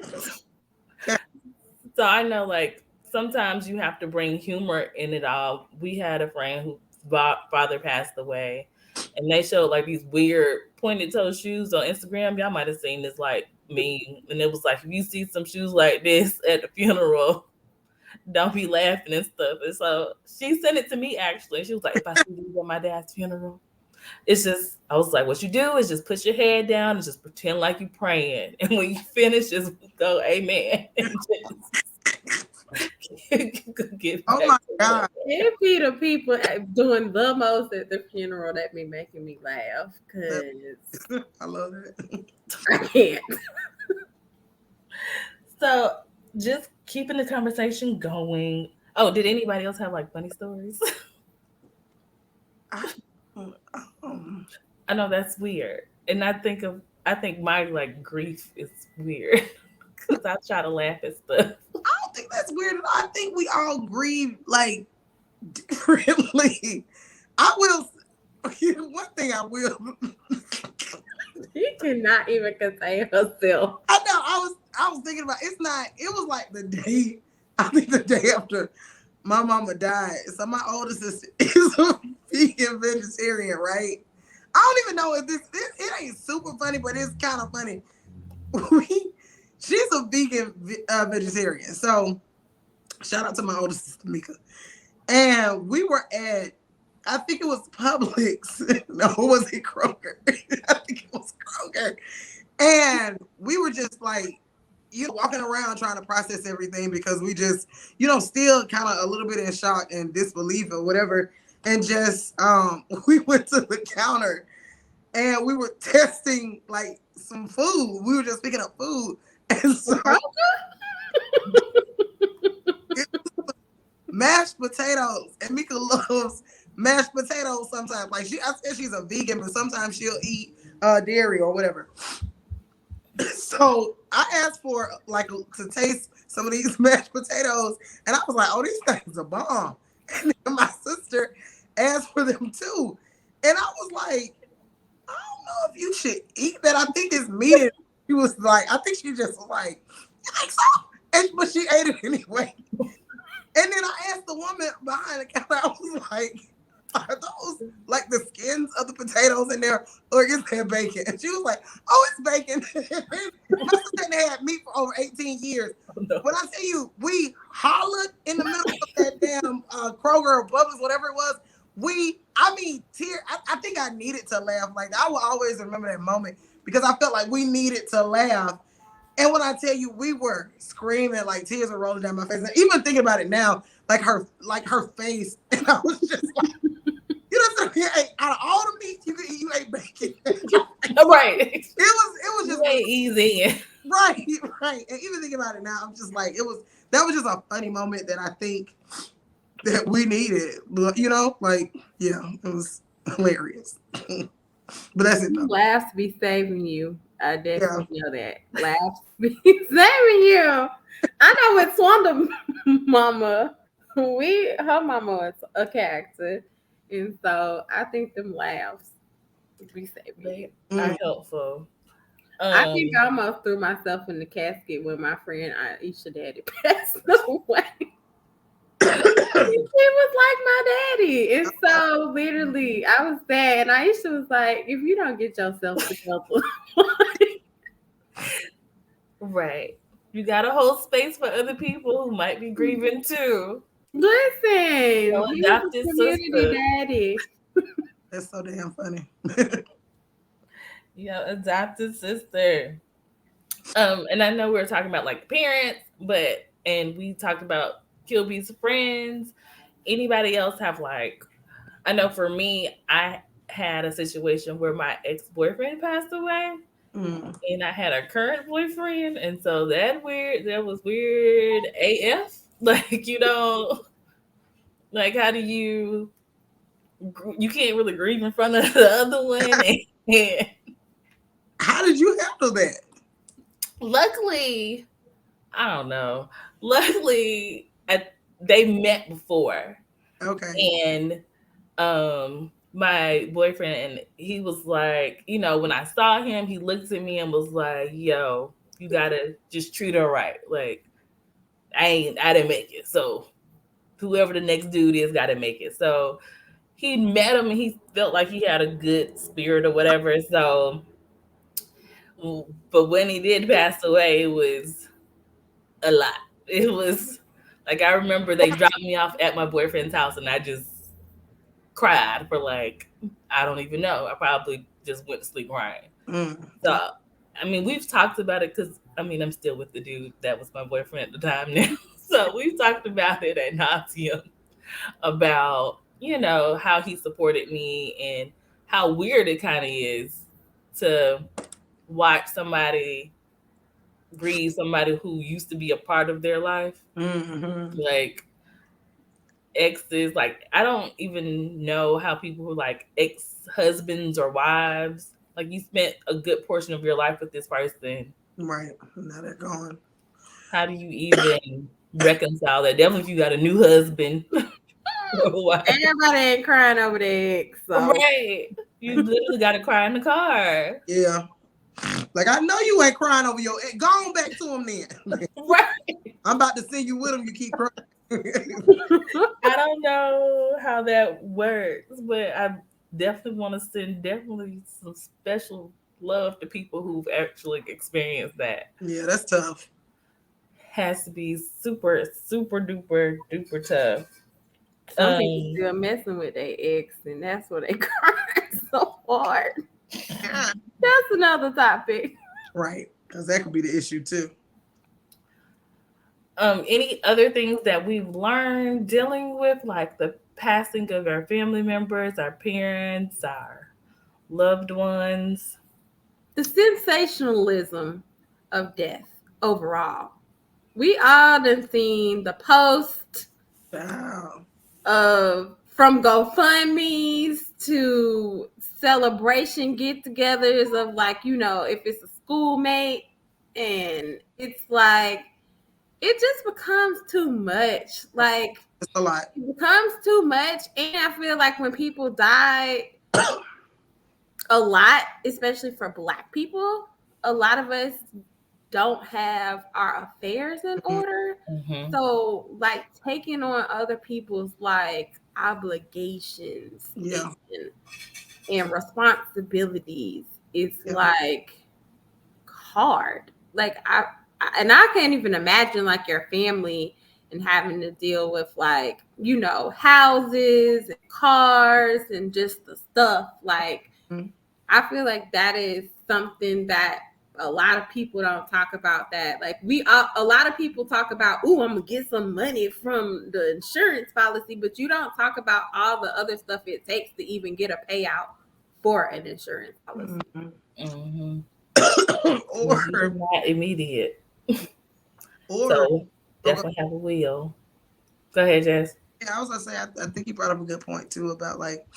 Speaker 2: So I know, like, sometimes you have to bring humor in it all. We had a friend whose father passed away, and they showed like these weird pointed toe shoes on Instagram. Y'all might have seen this like meme, and it was like, if you see some shoes like this at the funeral, don't be laughing and stuff. And so she sent it to me, actually. She was like, if I see these at my dad's funeral, it's just, I was like, what you do is just put your head down and just pretend like you're praying. And when you finish, just go, amen. And just get
Speaker 3: oh my God.
Speaker 4: It be the people doing the most at the funeral that be making me laugh, because
Speaker 3: I love that.
Speaker 4: I can't.
Speaker 2: So just keeping the conversation going. Oh, did anybody else have like funny stories? I know that's weird. And I think my like grief is weird, because I try to laugh at stuff.
Speaker 3: I don't think that's weird. I think we all grieve like differently. I will. One thing I will.
Speaker 4: She cannot even contain herself.
Speaker 3: I know. I was thinking about. It's not. It was like the day. I think the day after my mama died. So my older sister is a vegan vegetarian, right? I don't even know if it ain't super funny, but it's kind of funny. She's a vegan vegetarian. So shout out to my older sister, Mika. And we were at, I think it was Publix. No, it wasn't Kroger. I think it was Kroger. And we were just like, walking around trying to process everything, because we just, still kind of a little bit in shock and disbelief or whatever. And just, we went to the counter and we were testing like some food. We were just picking up food. And so mashed potatoes, and Mika loves mashed potatoes sometimes. Like, I said she's a vegan, but sometimes she'll eat dairy or whatever. So So I asked for like to taste some of these mashed potatoes, and I was like, "Oh, these things are bomb." And then my sister asked for them too, and I was like, "I don't know if you should eat that. I think it's meat." She was like, "I think she just was like, you think so?" But she ate it anyway. And then I asked the woman behind the counter, I was like, "Are those like the skins of the potatoes in there, or is there bacon?" And she was like, "Oh, it's bacon." My sister had meat for over 18 years.
Speaker 2: Oh, no.
Speaker 3: When I tell you, we hollered in the middle of that damn Kroger or Publix, whatever it was. I think I needed to laugh. Like, I will always remember that moment because I felt like we needed to laugh. And when I tell you, we were screaming, like tears were rolling down my face. And even thinking about it now, like her face, and I was just like, out of all the meat you could eat, you ate bacon.
Speaker 2: Right.
Speaker 3: It was just
Speaker 2: easy.
Speaker 3: Right. And even thinking about it now, I'm just like, that was just a funny moment that I think that we needed. You know, like, yeah, it was hilarious. But that's it though.
Speaker 4: Laughs be saving you. I definitely know that. Laughs be saving you. I know with Swanda mama, her mama was a character. And so I think them laughs be saving you.
Speaker 2: Are helpful.
Speaker 4: I think I almost threw myself in the casket when my friend Aisha daddy passed away. He was like my daddy. And so literally I was sad. And Aisha was like, if you don't get yourself together.
Speaker 2: Right. You gotta hold space for other people who might be grieving too.
Speaker 4: Listen,
Speaker 2: Your adopted sister.
Speaker 4: Daddy.
Speaker 3: That's so damn funny.
Speaker 2: Your adopted sister. And I know we were talking about like parents, and we talked about Kilby's friends. Anybody else have like, I know for me, I had a situation where my ex-boyfriend passed away. And I had a current boyfriend, and so that was weird AF. Like, like how do you can't really grieve in front of the other one. And
Speaker 3: how did you handle that?
Speaker 2: Luckily, I don't know. Luckily, they met before.
Speaker 3: Okay.
Speaker 2: And my boyfriend, and he was like, when I saw him, he looked at me and was like, "Yo, you gotta just treat her right. Like, I didn't make it. So whoever the next dude is gotta make it." So he met him and he felt like he had a good spirit or whatever. So, but when he did pass away, it was a lot. It was like, I remember they dropped me off at my boyfriend's house and I just cried for like, I don't even know. I probably just went to sleep crying. So, I mean, we've talked about it because, I'm still with the dude that was my boyfriend at the time now. So we've talked about it ad nauseum about, how he supported me and how weird it kind of is to watch somebody grieve somebody who used to be a part of their life. Like, exes, like, I don't even know how people who like ex-husbands or wives, like, you spent a good portion of your life with this person,
Speaker 3: right? Now they're gone.
Speaker 2: How do you even reconcile that? Definitely if you got a new husband.
Speaker 4: Everybody ain't crying over their ex. So.
Speaker 2: Right. You literally got to cry in the car.
Speaker 3: Yeah. Like, I know you ain't crying over your ex. Go on back to him then.
Speaker 2: Right.
Speaker 3: I'm about to send you with him. You keep crying.
Speaker 2: I don't know how that works, but I definitely want to send some special love to people who've actually experienced that.
Speaker 3: Yeah, that's tough.
Speaker 2: Has to be super, super duper duper tough.
Speaker 4: Some people still messing with their ex, and that's why they cry so hard. That's another topic.
Speaker 3: Right, because that could be the issue too.
Speaker 2: Any other things that we've learned dealing with, like the passing of our family members, our parents, our loved ones?
Speaker 4: The sensationalism of death overall. We all done seen the post of from GoFundMe's to celebration get-togethers of, like, if it's a schoolmate and it's like it just becomes too much. Like
Speaker 3: It's a lot.
Speaker 4: it becomes too much, and I feel like when people die a lot, especially for Black people, a lot of us don't have our affairs in order. So like taking on other people's like obligations
Speaker 3: Yeah.
Speaker 4: and responsibilities is like hard. Like I can't even imagine like your family and having to deal with like, you know, houses and cars and just the stuff. Like I feel like that is something that a lot of people don't talk about. That like a lot of people talk about, oh, I'm gonna get some money from the insurance policy, but you don't talk about all the other stuff it takes to even get a payout for an insurance policy.
Speaker 2: Or not immediate. So definitely have a will. Go ahead, Jess.
Speaker 3: Yeah, I was gonna say I think you brought up a good point too about like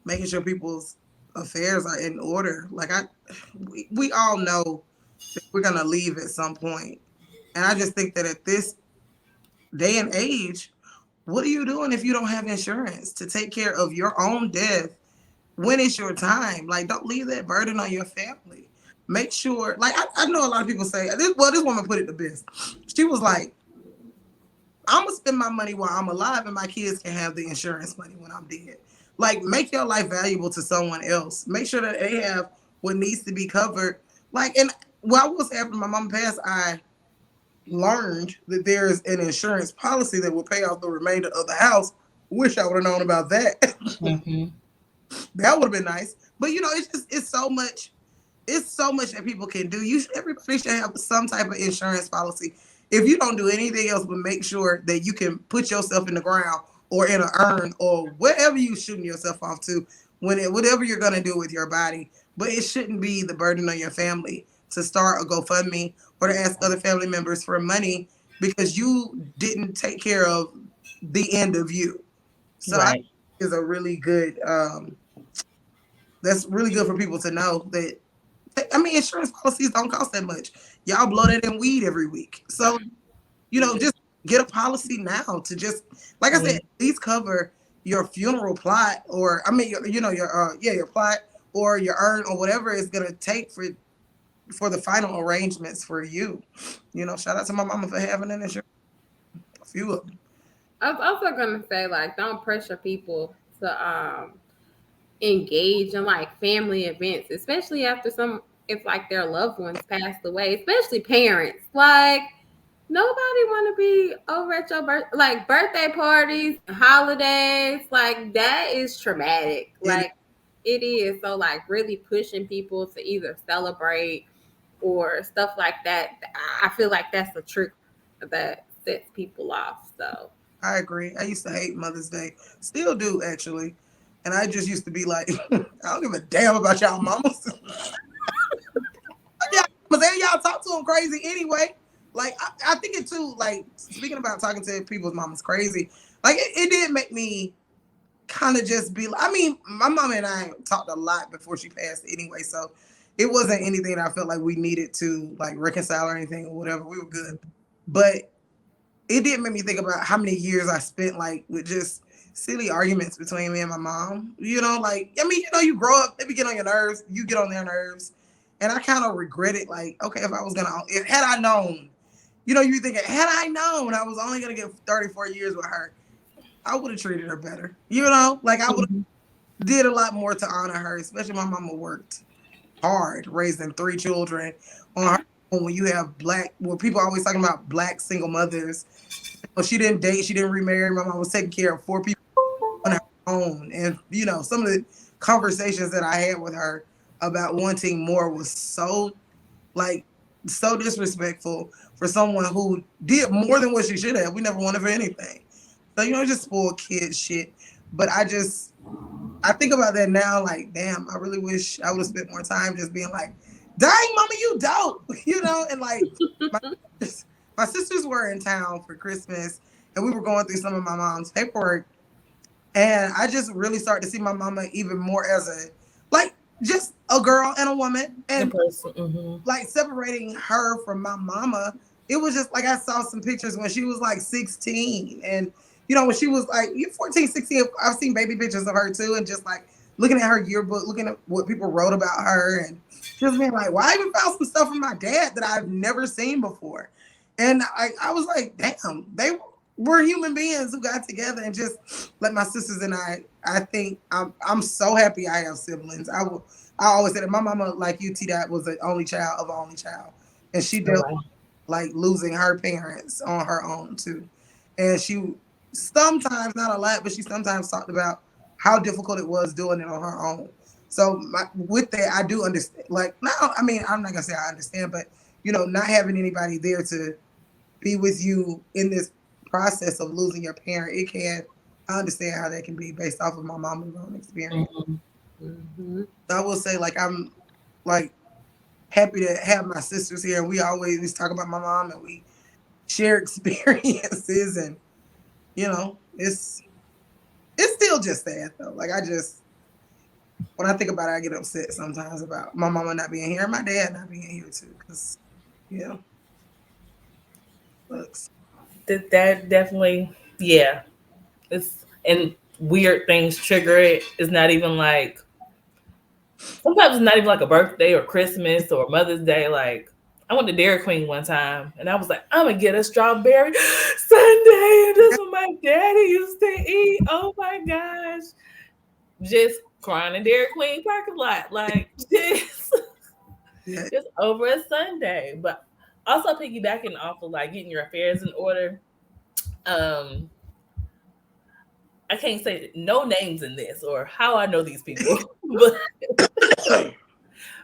Speaker 3: making sure people's affairs are in order. Like we all know that we're gonna leave at some point, and I just think that at this day and age, what are you doing if you don't have insurance to take care of your own death when it's your time? Like, don't leave that burden on your family. Make sure, like, I know a lot of people say, this woman put it the best. She was like, I'm going to spend my money while I'm alive and my kids can have the insurance money when I'm dead. Like, make your life valuable to someone else. Make sure that they have what needs to be covered. Like, and while I was after my mom passed, I learned that there's an insurance policy that will pay off the remainder of the house. Wish I would have known about that. That would have been nice. But you know, it's so much that people can do. Everybody should have some type of insurance policy. If you don't do anything else but make sure that you can put yourself in the ground or in an urn or wherever you shooting yourself off to, whatever you're gonna do with your body. But it shouldn't be the burden on your family to start a GoFundMe or to ask other family members for money because you didn't take care of the end of you. So I think is a really good that's really good for people to know that. I mean, insurance policies don't cost that much. Y'all blow that in weed every week. So, you know, just get a policy now to just, like I said, at least cover your funeral plot or, I mean, your plot or your urn or whatever it's going to take for the final arrangements for you. You know, shout out to my mama for having an insurance. A few of them.
Speaker 4: I was also going to say, like, don't pressure people to engage in like family events, especially after if like their loved ones passed away, especially parents. Like nobody want to be over at your birthday parties, holidays. Like that is traumatic. Like it is. So like really pushing people to either celebrate or stuff like that. I feel like that's a trick that sets people off. So
Speaker 3: I agree. I used to hate Mother's Day. Still do actually. And I just used to be like, I don't give a damn about y'all mamas. Y'all talk to them crazy anyway. Like, I think it too, like, speaking about talking to people's mamas crazy, like, it did make me kind of just be like, I mean, my mom and I talked a lot before she passed anyway, so it wasn't anything that I felt like we needed to, like, reconcile or anything or whatever. We were good. But it did make me think about how many years I spent, like, with just silly arguments between me and my mom. You know, like, I mean, you know, you grow up, maybe get on your nerves, you get on their nerves. And I kind of regret it, like, okay, had I known, you know, you thinking, had I known I was only going to get 34 years with her, I would have treated her better. You know, like I would have did a lot more to honor her, especially my mama worked hard raising 3 children on her own. When you have people always talking about Black single mothers. Well, she didn't date, she didn't remarry. My mom was taking care of 4 people on her own. And, you know, some of the conversations that I had with her about wanting more was so disrespectful for someone who did more than what she should have. We never wanted for anything. So, you know, just spoiled kid shit. But I think about that now, like, damn, I really wish I would have spent more time just being like, dang, mama, you dope. You know, and like, my sisters were in town for Christmas, and we were going through some of my mom's paperwork. And I just really started to see my mama even more as just a girl and a woman, and
Speaker 2: person.
Speaker 3: like separating her from my mama. It was just like I saw some pictures when she was like 16, and when she was like 14, 16. I've seen baby pictures of her too, and just like looking at her yearbook, looking at what people wrote about her, and just being like, well, I even found some stuff from my dad that I've never seen before. And I was like, damn, they were human beings who got together, and just like my sisters and I think I'm so happy I have siblings. I always said that my mama, like you, T-Dot, was the only child of an only child. And she dealt with like losing her parents on her own too. And she sometimes, not a lot, but she sometimes talked about how difficult it was doing it on her own. So with that, I do understand. Like now, I mean, I'm not gonna say I understand, but not having anybody there to be with you in this process of losing your parent, I understand how that can be based off of my mama's own experience. I will say, like, I'm like happy to have my sisters here, and we always talk about my mom, and we share experiences, and it's still just sad though. Like when I think about it, I get upset sometimes about my mama not being here and my dad not being here too, because looks.
Speaker 2: That definitely, yeah. It's and weird things trigger it. It's not even like sometimes it's not even like a birthday or Christmas or Mother's Day. Like I went to Dairy Queen one time and I was like, I'm gonna get a strawberry sundae. And this is what my daddy used to eat. Oh my gosh. Just crying in Dairy Queen parking lot. Like this. Just over a Sunday. But also piggybacking off of like getting your affairs in order. I can't say no names in this or how I know these people, but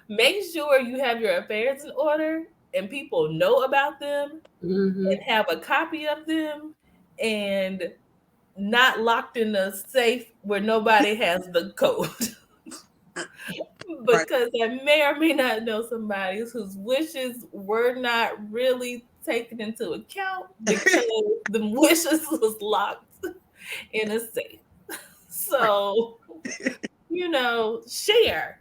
Speaker 2: make sure you have your affairs in order and people know about them and have a copy of them and not locked in a safe where nobody has the code. Because I may or may not know somebody whose wishes were not really taken into account because the wishes was locked in a safe. So, share.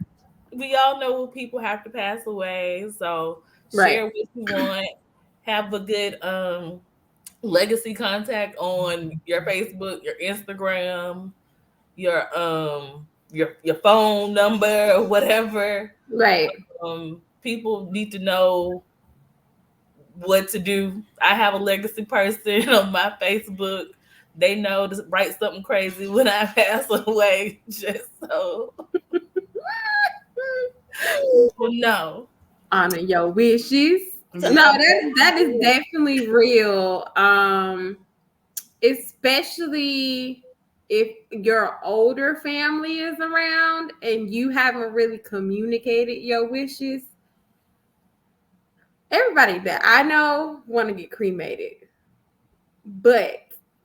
Speaker 2: We all know people have to pass away. So share what you want. Have a good legacy contact on your Facebook, your Instagram, your phone number or whatever.
Speaker 4: Right.
Speaker 2: People need to know what to do. I have a legacy person on my Facebook. They know to write something crazy when I pass away, just so no.
Speaker 4: Honor your wishes. No, that is definitely real. Especially if your older family is around and you haven't really communicated your wishes. Everybody that I know want to get cremated, but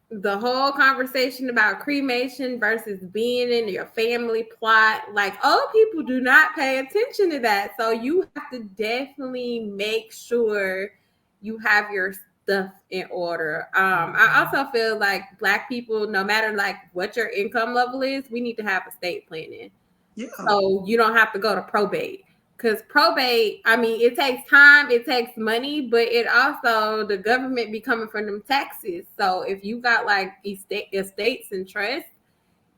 Speaker 4: the whole conversation about cremation versus being in your family plot, like old people do not pay attention to that. So you have to definitely make sure you have your stuff in order. I also feel like Black people, no matter like what your income level is, we need to have estate planning. Yeah. So you don't have to go to probate. Because probate, I mean, it takes time, it takes money, but it also, the government be coming from them taxes. So if you got like estates and trusts,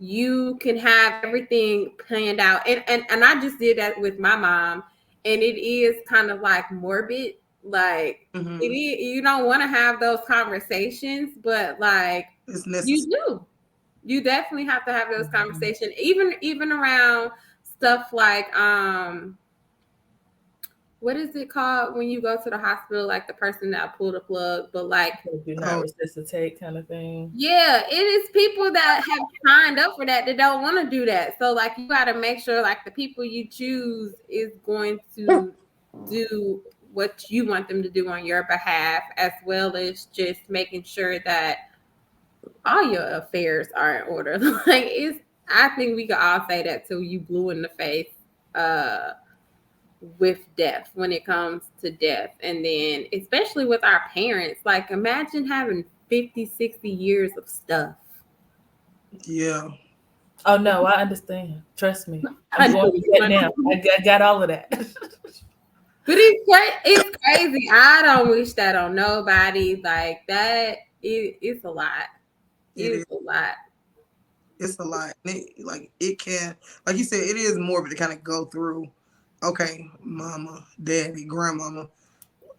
Speaker 4: you can have everything planned out. And I just did that with my mom. And it is kind of like morbid. Like, it is, you don't want to have those conversations, but like, you do. You definitely have to have those conversations, even around stuff like, what is it called when you go to the hospital, like the person that pulled the plug, but like
Speaker 2: do not resuscitate kind of thing?
Speaker 4: Yeah, it is people that have signed up for that don't want to do that. So like you got to make sure like the people you choose is going to do what you want them to do on your behalf, as well as just making sure that all your affairs are in order. Like I think we could all say that till you blue in the face. With death, when it comes to death, and then especially with our parents, like imagine having 50, 60 years of stuff.
Speaker 3: Yeah.
Speaker 2: Oh no, I understand. Trust me. I'm going to that now. I got all of that.
Speaker 4: But it's crazy. I don't wish that on nobody. Like that, it's a lot. It's a lot.
Speaker 3: It's a lot. It can, like you said, it is morbid to kind of go through. Okay, mama, daddy, grandmama.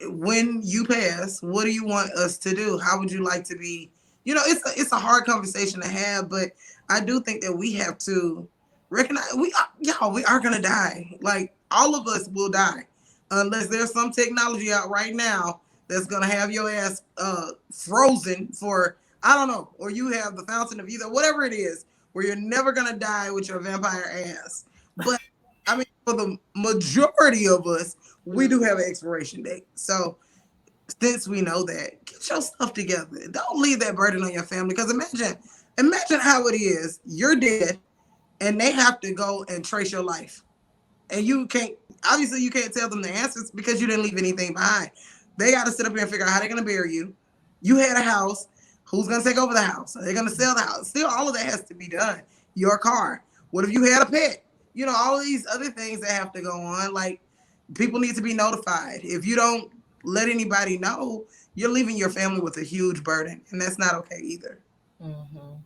Speaker 3: When you pass, what do you want us to do? How would you like to be? It's a hard conversation to have, but I do think that we have to recognize we are gonna die. Like all of us will die, unless there's some technology out right now that's gonna have your ass frozen for I don't know, or you have the fountain of youth, or whatever it is, where you're never gonna die with your vampire ass. But I mean, for the majority of us, we do have an expiration date. So since we know that, get your stuff together. Don't leave that burden on your family. Because imagine how it is. You're dead, and they have to go and trace your life, and you can't. Obviously, you can't tell them the answers because you didn't leave anything behind. They got to sit up here and figure out how they're going to bury you. You had a house. Who's going to take over the house? Are they going to sell the house? Still, all of that has to be done. Your car. What if you had a pet? All of these other things that have to go on. Like, people need to be notified. If you don't let anybody know, you're leaving your family with a huge burden, and that's not okay either.
Speaker 2: Mm-hmm.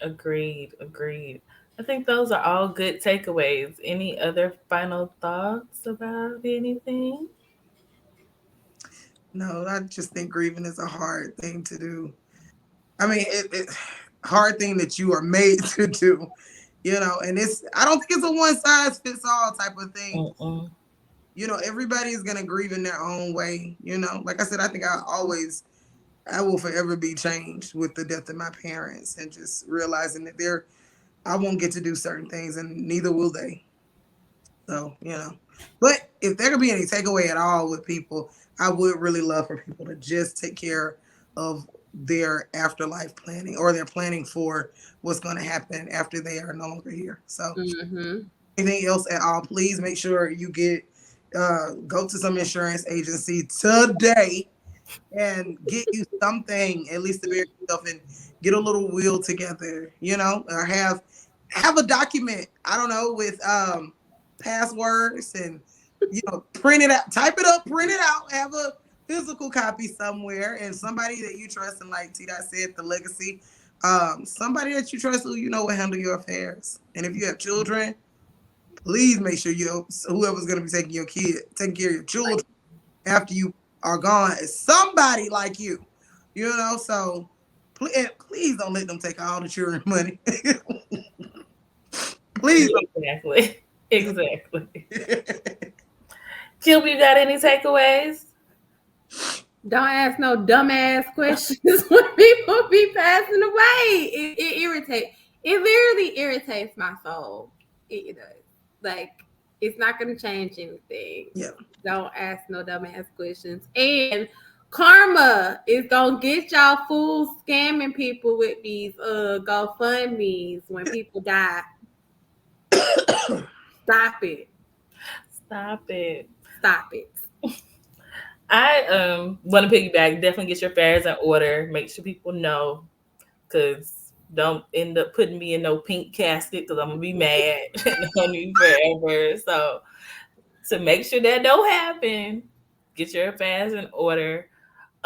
Speaker 2: Agreed. I think those are all good takeaways. Any other final thoughts about anything?
Speaker 3: No, I just think grieving is a hard thing to do. I mean, it's hard thing that you are made to do, and I don't think it's a one size fits all type of thing.
Speaker 2: Mm-mm.
Speaker 3: Everybody is going to grieve in their own way. Like I said, I think I will forever be changed with the death of my parents and just realizing that I won't get to do certain things and neither will they. So, but if there could be any takeaway at all with people, I would really love for people to just take care of their afterlife planning or their planning for what's going to happen after they are no longer here. So, anything else at all, please make sure you go to some insurance agency today and get you something at least to bury yourself and get a little will together, or have a document, I don't know, with passwords and print it out, type it up, print it out, have a physical copy somewhere, and somebody that you trust, and like T-Dot said, the legacy, somebody that you trust who will handle your affairs. And if you have children, please make sure whoever's going to be taking care of your children after you are gone is somebody like you, so please don't let them take all the children money. Please.
Speaker 2: Exactly. Kilby, you got any takeaways?
Speaker 4: Don't ask no dumbass questions when people be passing away. It irritates. It literally irritates my soul. It does. Like, it's not going to change anything.
Speaker 3: Yeah.
Speaker 4: Don't ask no dumbass questions. And karma is going to get y'all fools scamming people with these GoFundMes when people die. Stop it.
Speaker 2: I want to piggyback. Definitely get your affairs in order. Make sure people know, because don't end up putting me in no pink casket, because I'm gonna be mad on you forever. So to make sure that don't happen, get your affairs in order,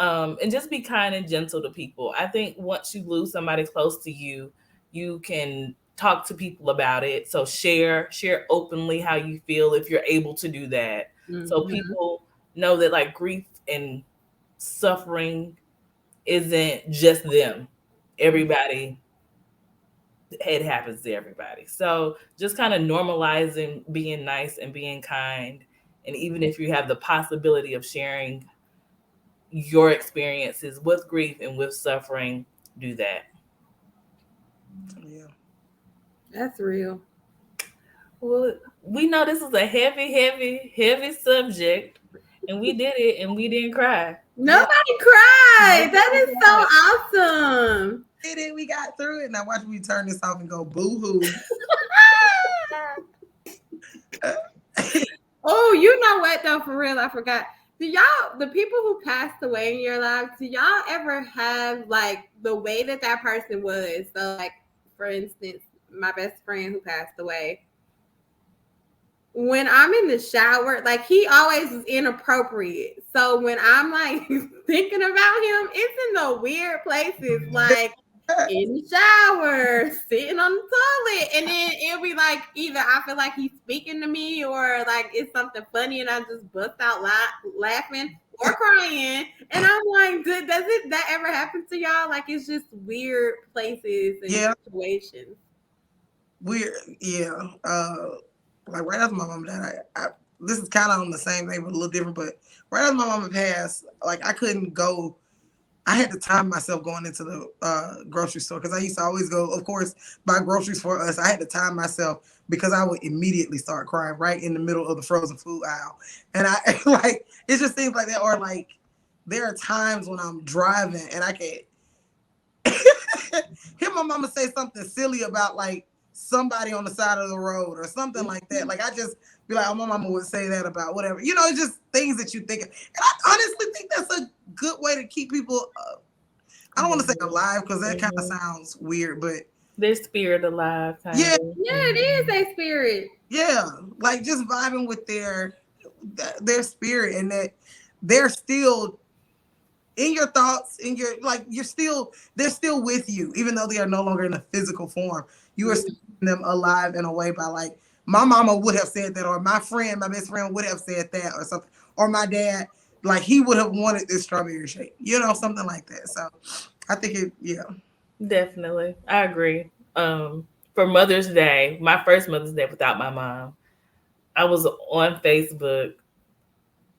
Speaker 2: and just be kind and gentle to people. I think once you lose somebody close to you, you can talk to people about it. So share openly how you feel if you're able to do that. Mm-hmm. So people know that like grief and suffering isn't just them. Everybody, it happens to everybody. So just kind of normalizing being nice and being kind. And even if you have the possibility of sharing your experiences with grief and with suffering, do that.
Speaker 3: Yeah.
Speaker 4: That's real.
Speaker 2: Well, we know this is a heavy subject, and we did it, and we didn't cry.
Speaker 4: Nobody cried. That is so awesome.
Speaker 3: Did it? We got through it. Now watch me turn this off and go boo-hoo.
Speaker 4: Oh, you know what though? For real, I forgot. Do y'all, the people who passed away in your lives, do y'all ever have like the way that person was? So like, for instance, my best friend who passed away. When I'm in the shower, like he always is inappropriate. So when I'm like thinking about him, it's in the weird places, like in the shower, sitting on the toilet, and then it'll be like either I feel like he's speaking to me or like it's something funny and I just bust out laughing or crying, and I'm like, does that ever happen to y'all? Like it's just weird places and situations.
Speaker 3: Weird, yeah. Like right after my mom died, I this is kind of on the same thing, but a little different. But right after my mom passed, like I couldn't go. I had to time myself going into the grocery store because I used to always go, of course, buy groceries for us. I had to time myself because I would immediately start crying right in the middle of the frozen food aisle. And I like, it just seems like that. Or like, there are times when I'm driving and I can hear my mama say something silly about like somebody on the side of the road or something like that. Like I just be like, oh, my mama would say that about whatever. You know, it's just things that you think of. And I honestly think that's a good way to keep people, I don't want to say alive because that kind of sounds weird, but
Speaker 2: their spirit alive.
Speaker 3: Yeah,
Speaker 4: it is their spirit.
Speaker 3: Yeah, like just vibing with their spirit and that they're still in your thoughts, in your like they're still with you, even though they are no longer in a physical form. You are still keeping them alive in a way by like my mama would have said that, or my best friend would have said that, or something, or my dad, like he would have wanted this strawberry shake, you know, something like that. So I think
Speaker 2: definitely, I agree. For Mother's Day, my first Mother's Day without my mom, I was on Facebook.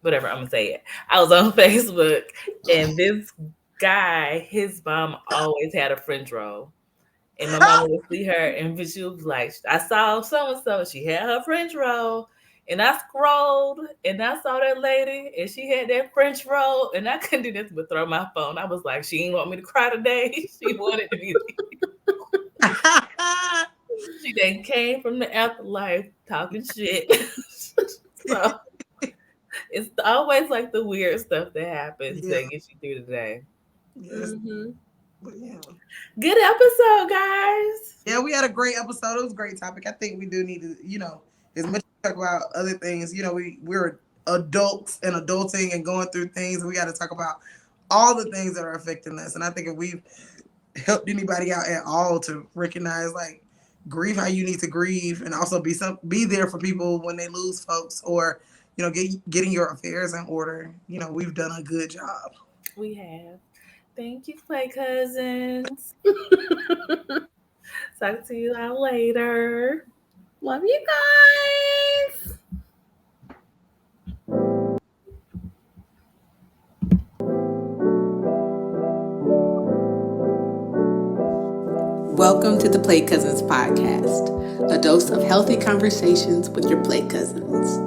Speaker 2: Whatever, I'm gonna say it. I was on Facebook, and this guy, his mom always had a French roll. And my mom would see her, and she was like, I saw so-and-so, she had her French roll. And I scrolled, and I saw that lady, and she had that French roll, and I couldn't do this but throw my phone. I was like, she didn't want me to cry today. She wanted to be she then came from the afterlife talking shit. So it's always like the weird stuff that happens that gets you through the day.
Speaker 3: But yeah.
Speaker 2: Good episode, guys.
Speaker 3: Yeah, we had a great episode. It was a great topic. I think we do need to, you know, as much as we talk about other things, you know, we're adults and adulting and going through things, and we got to talk about all the things that are affecting us. And I think if we've helped anybody out at all to recognize, like, grieve how you need to grieve, and also be there for people when they lose folks, or, you know, getting your affairs in order. You know, we've done a good job.
Speaker 2: We have. Thank you, Play Cousins. Talk to you all later.
Speaker 4: Love you guys.
Speaker 1: Welcome to the Play Cousins podcast, a dose of healthy conversations with your Play Cousins.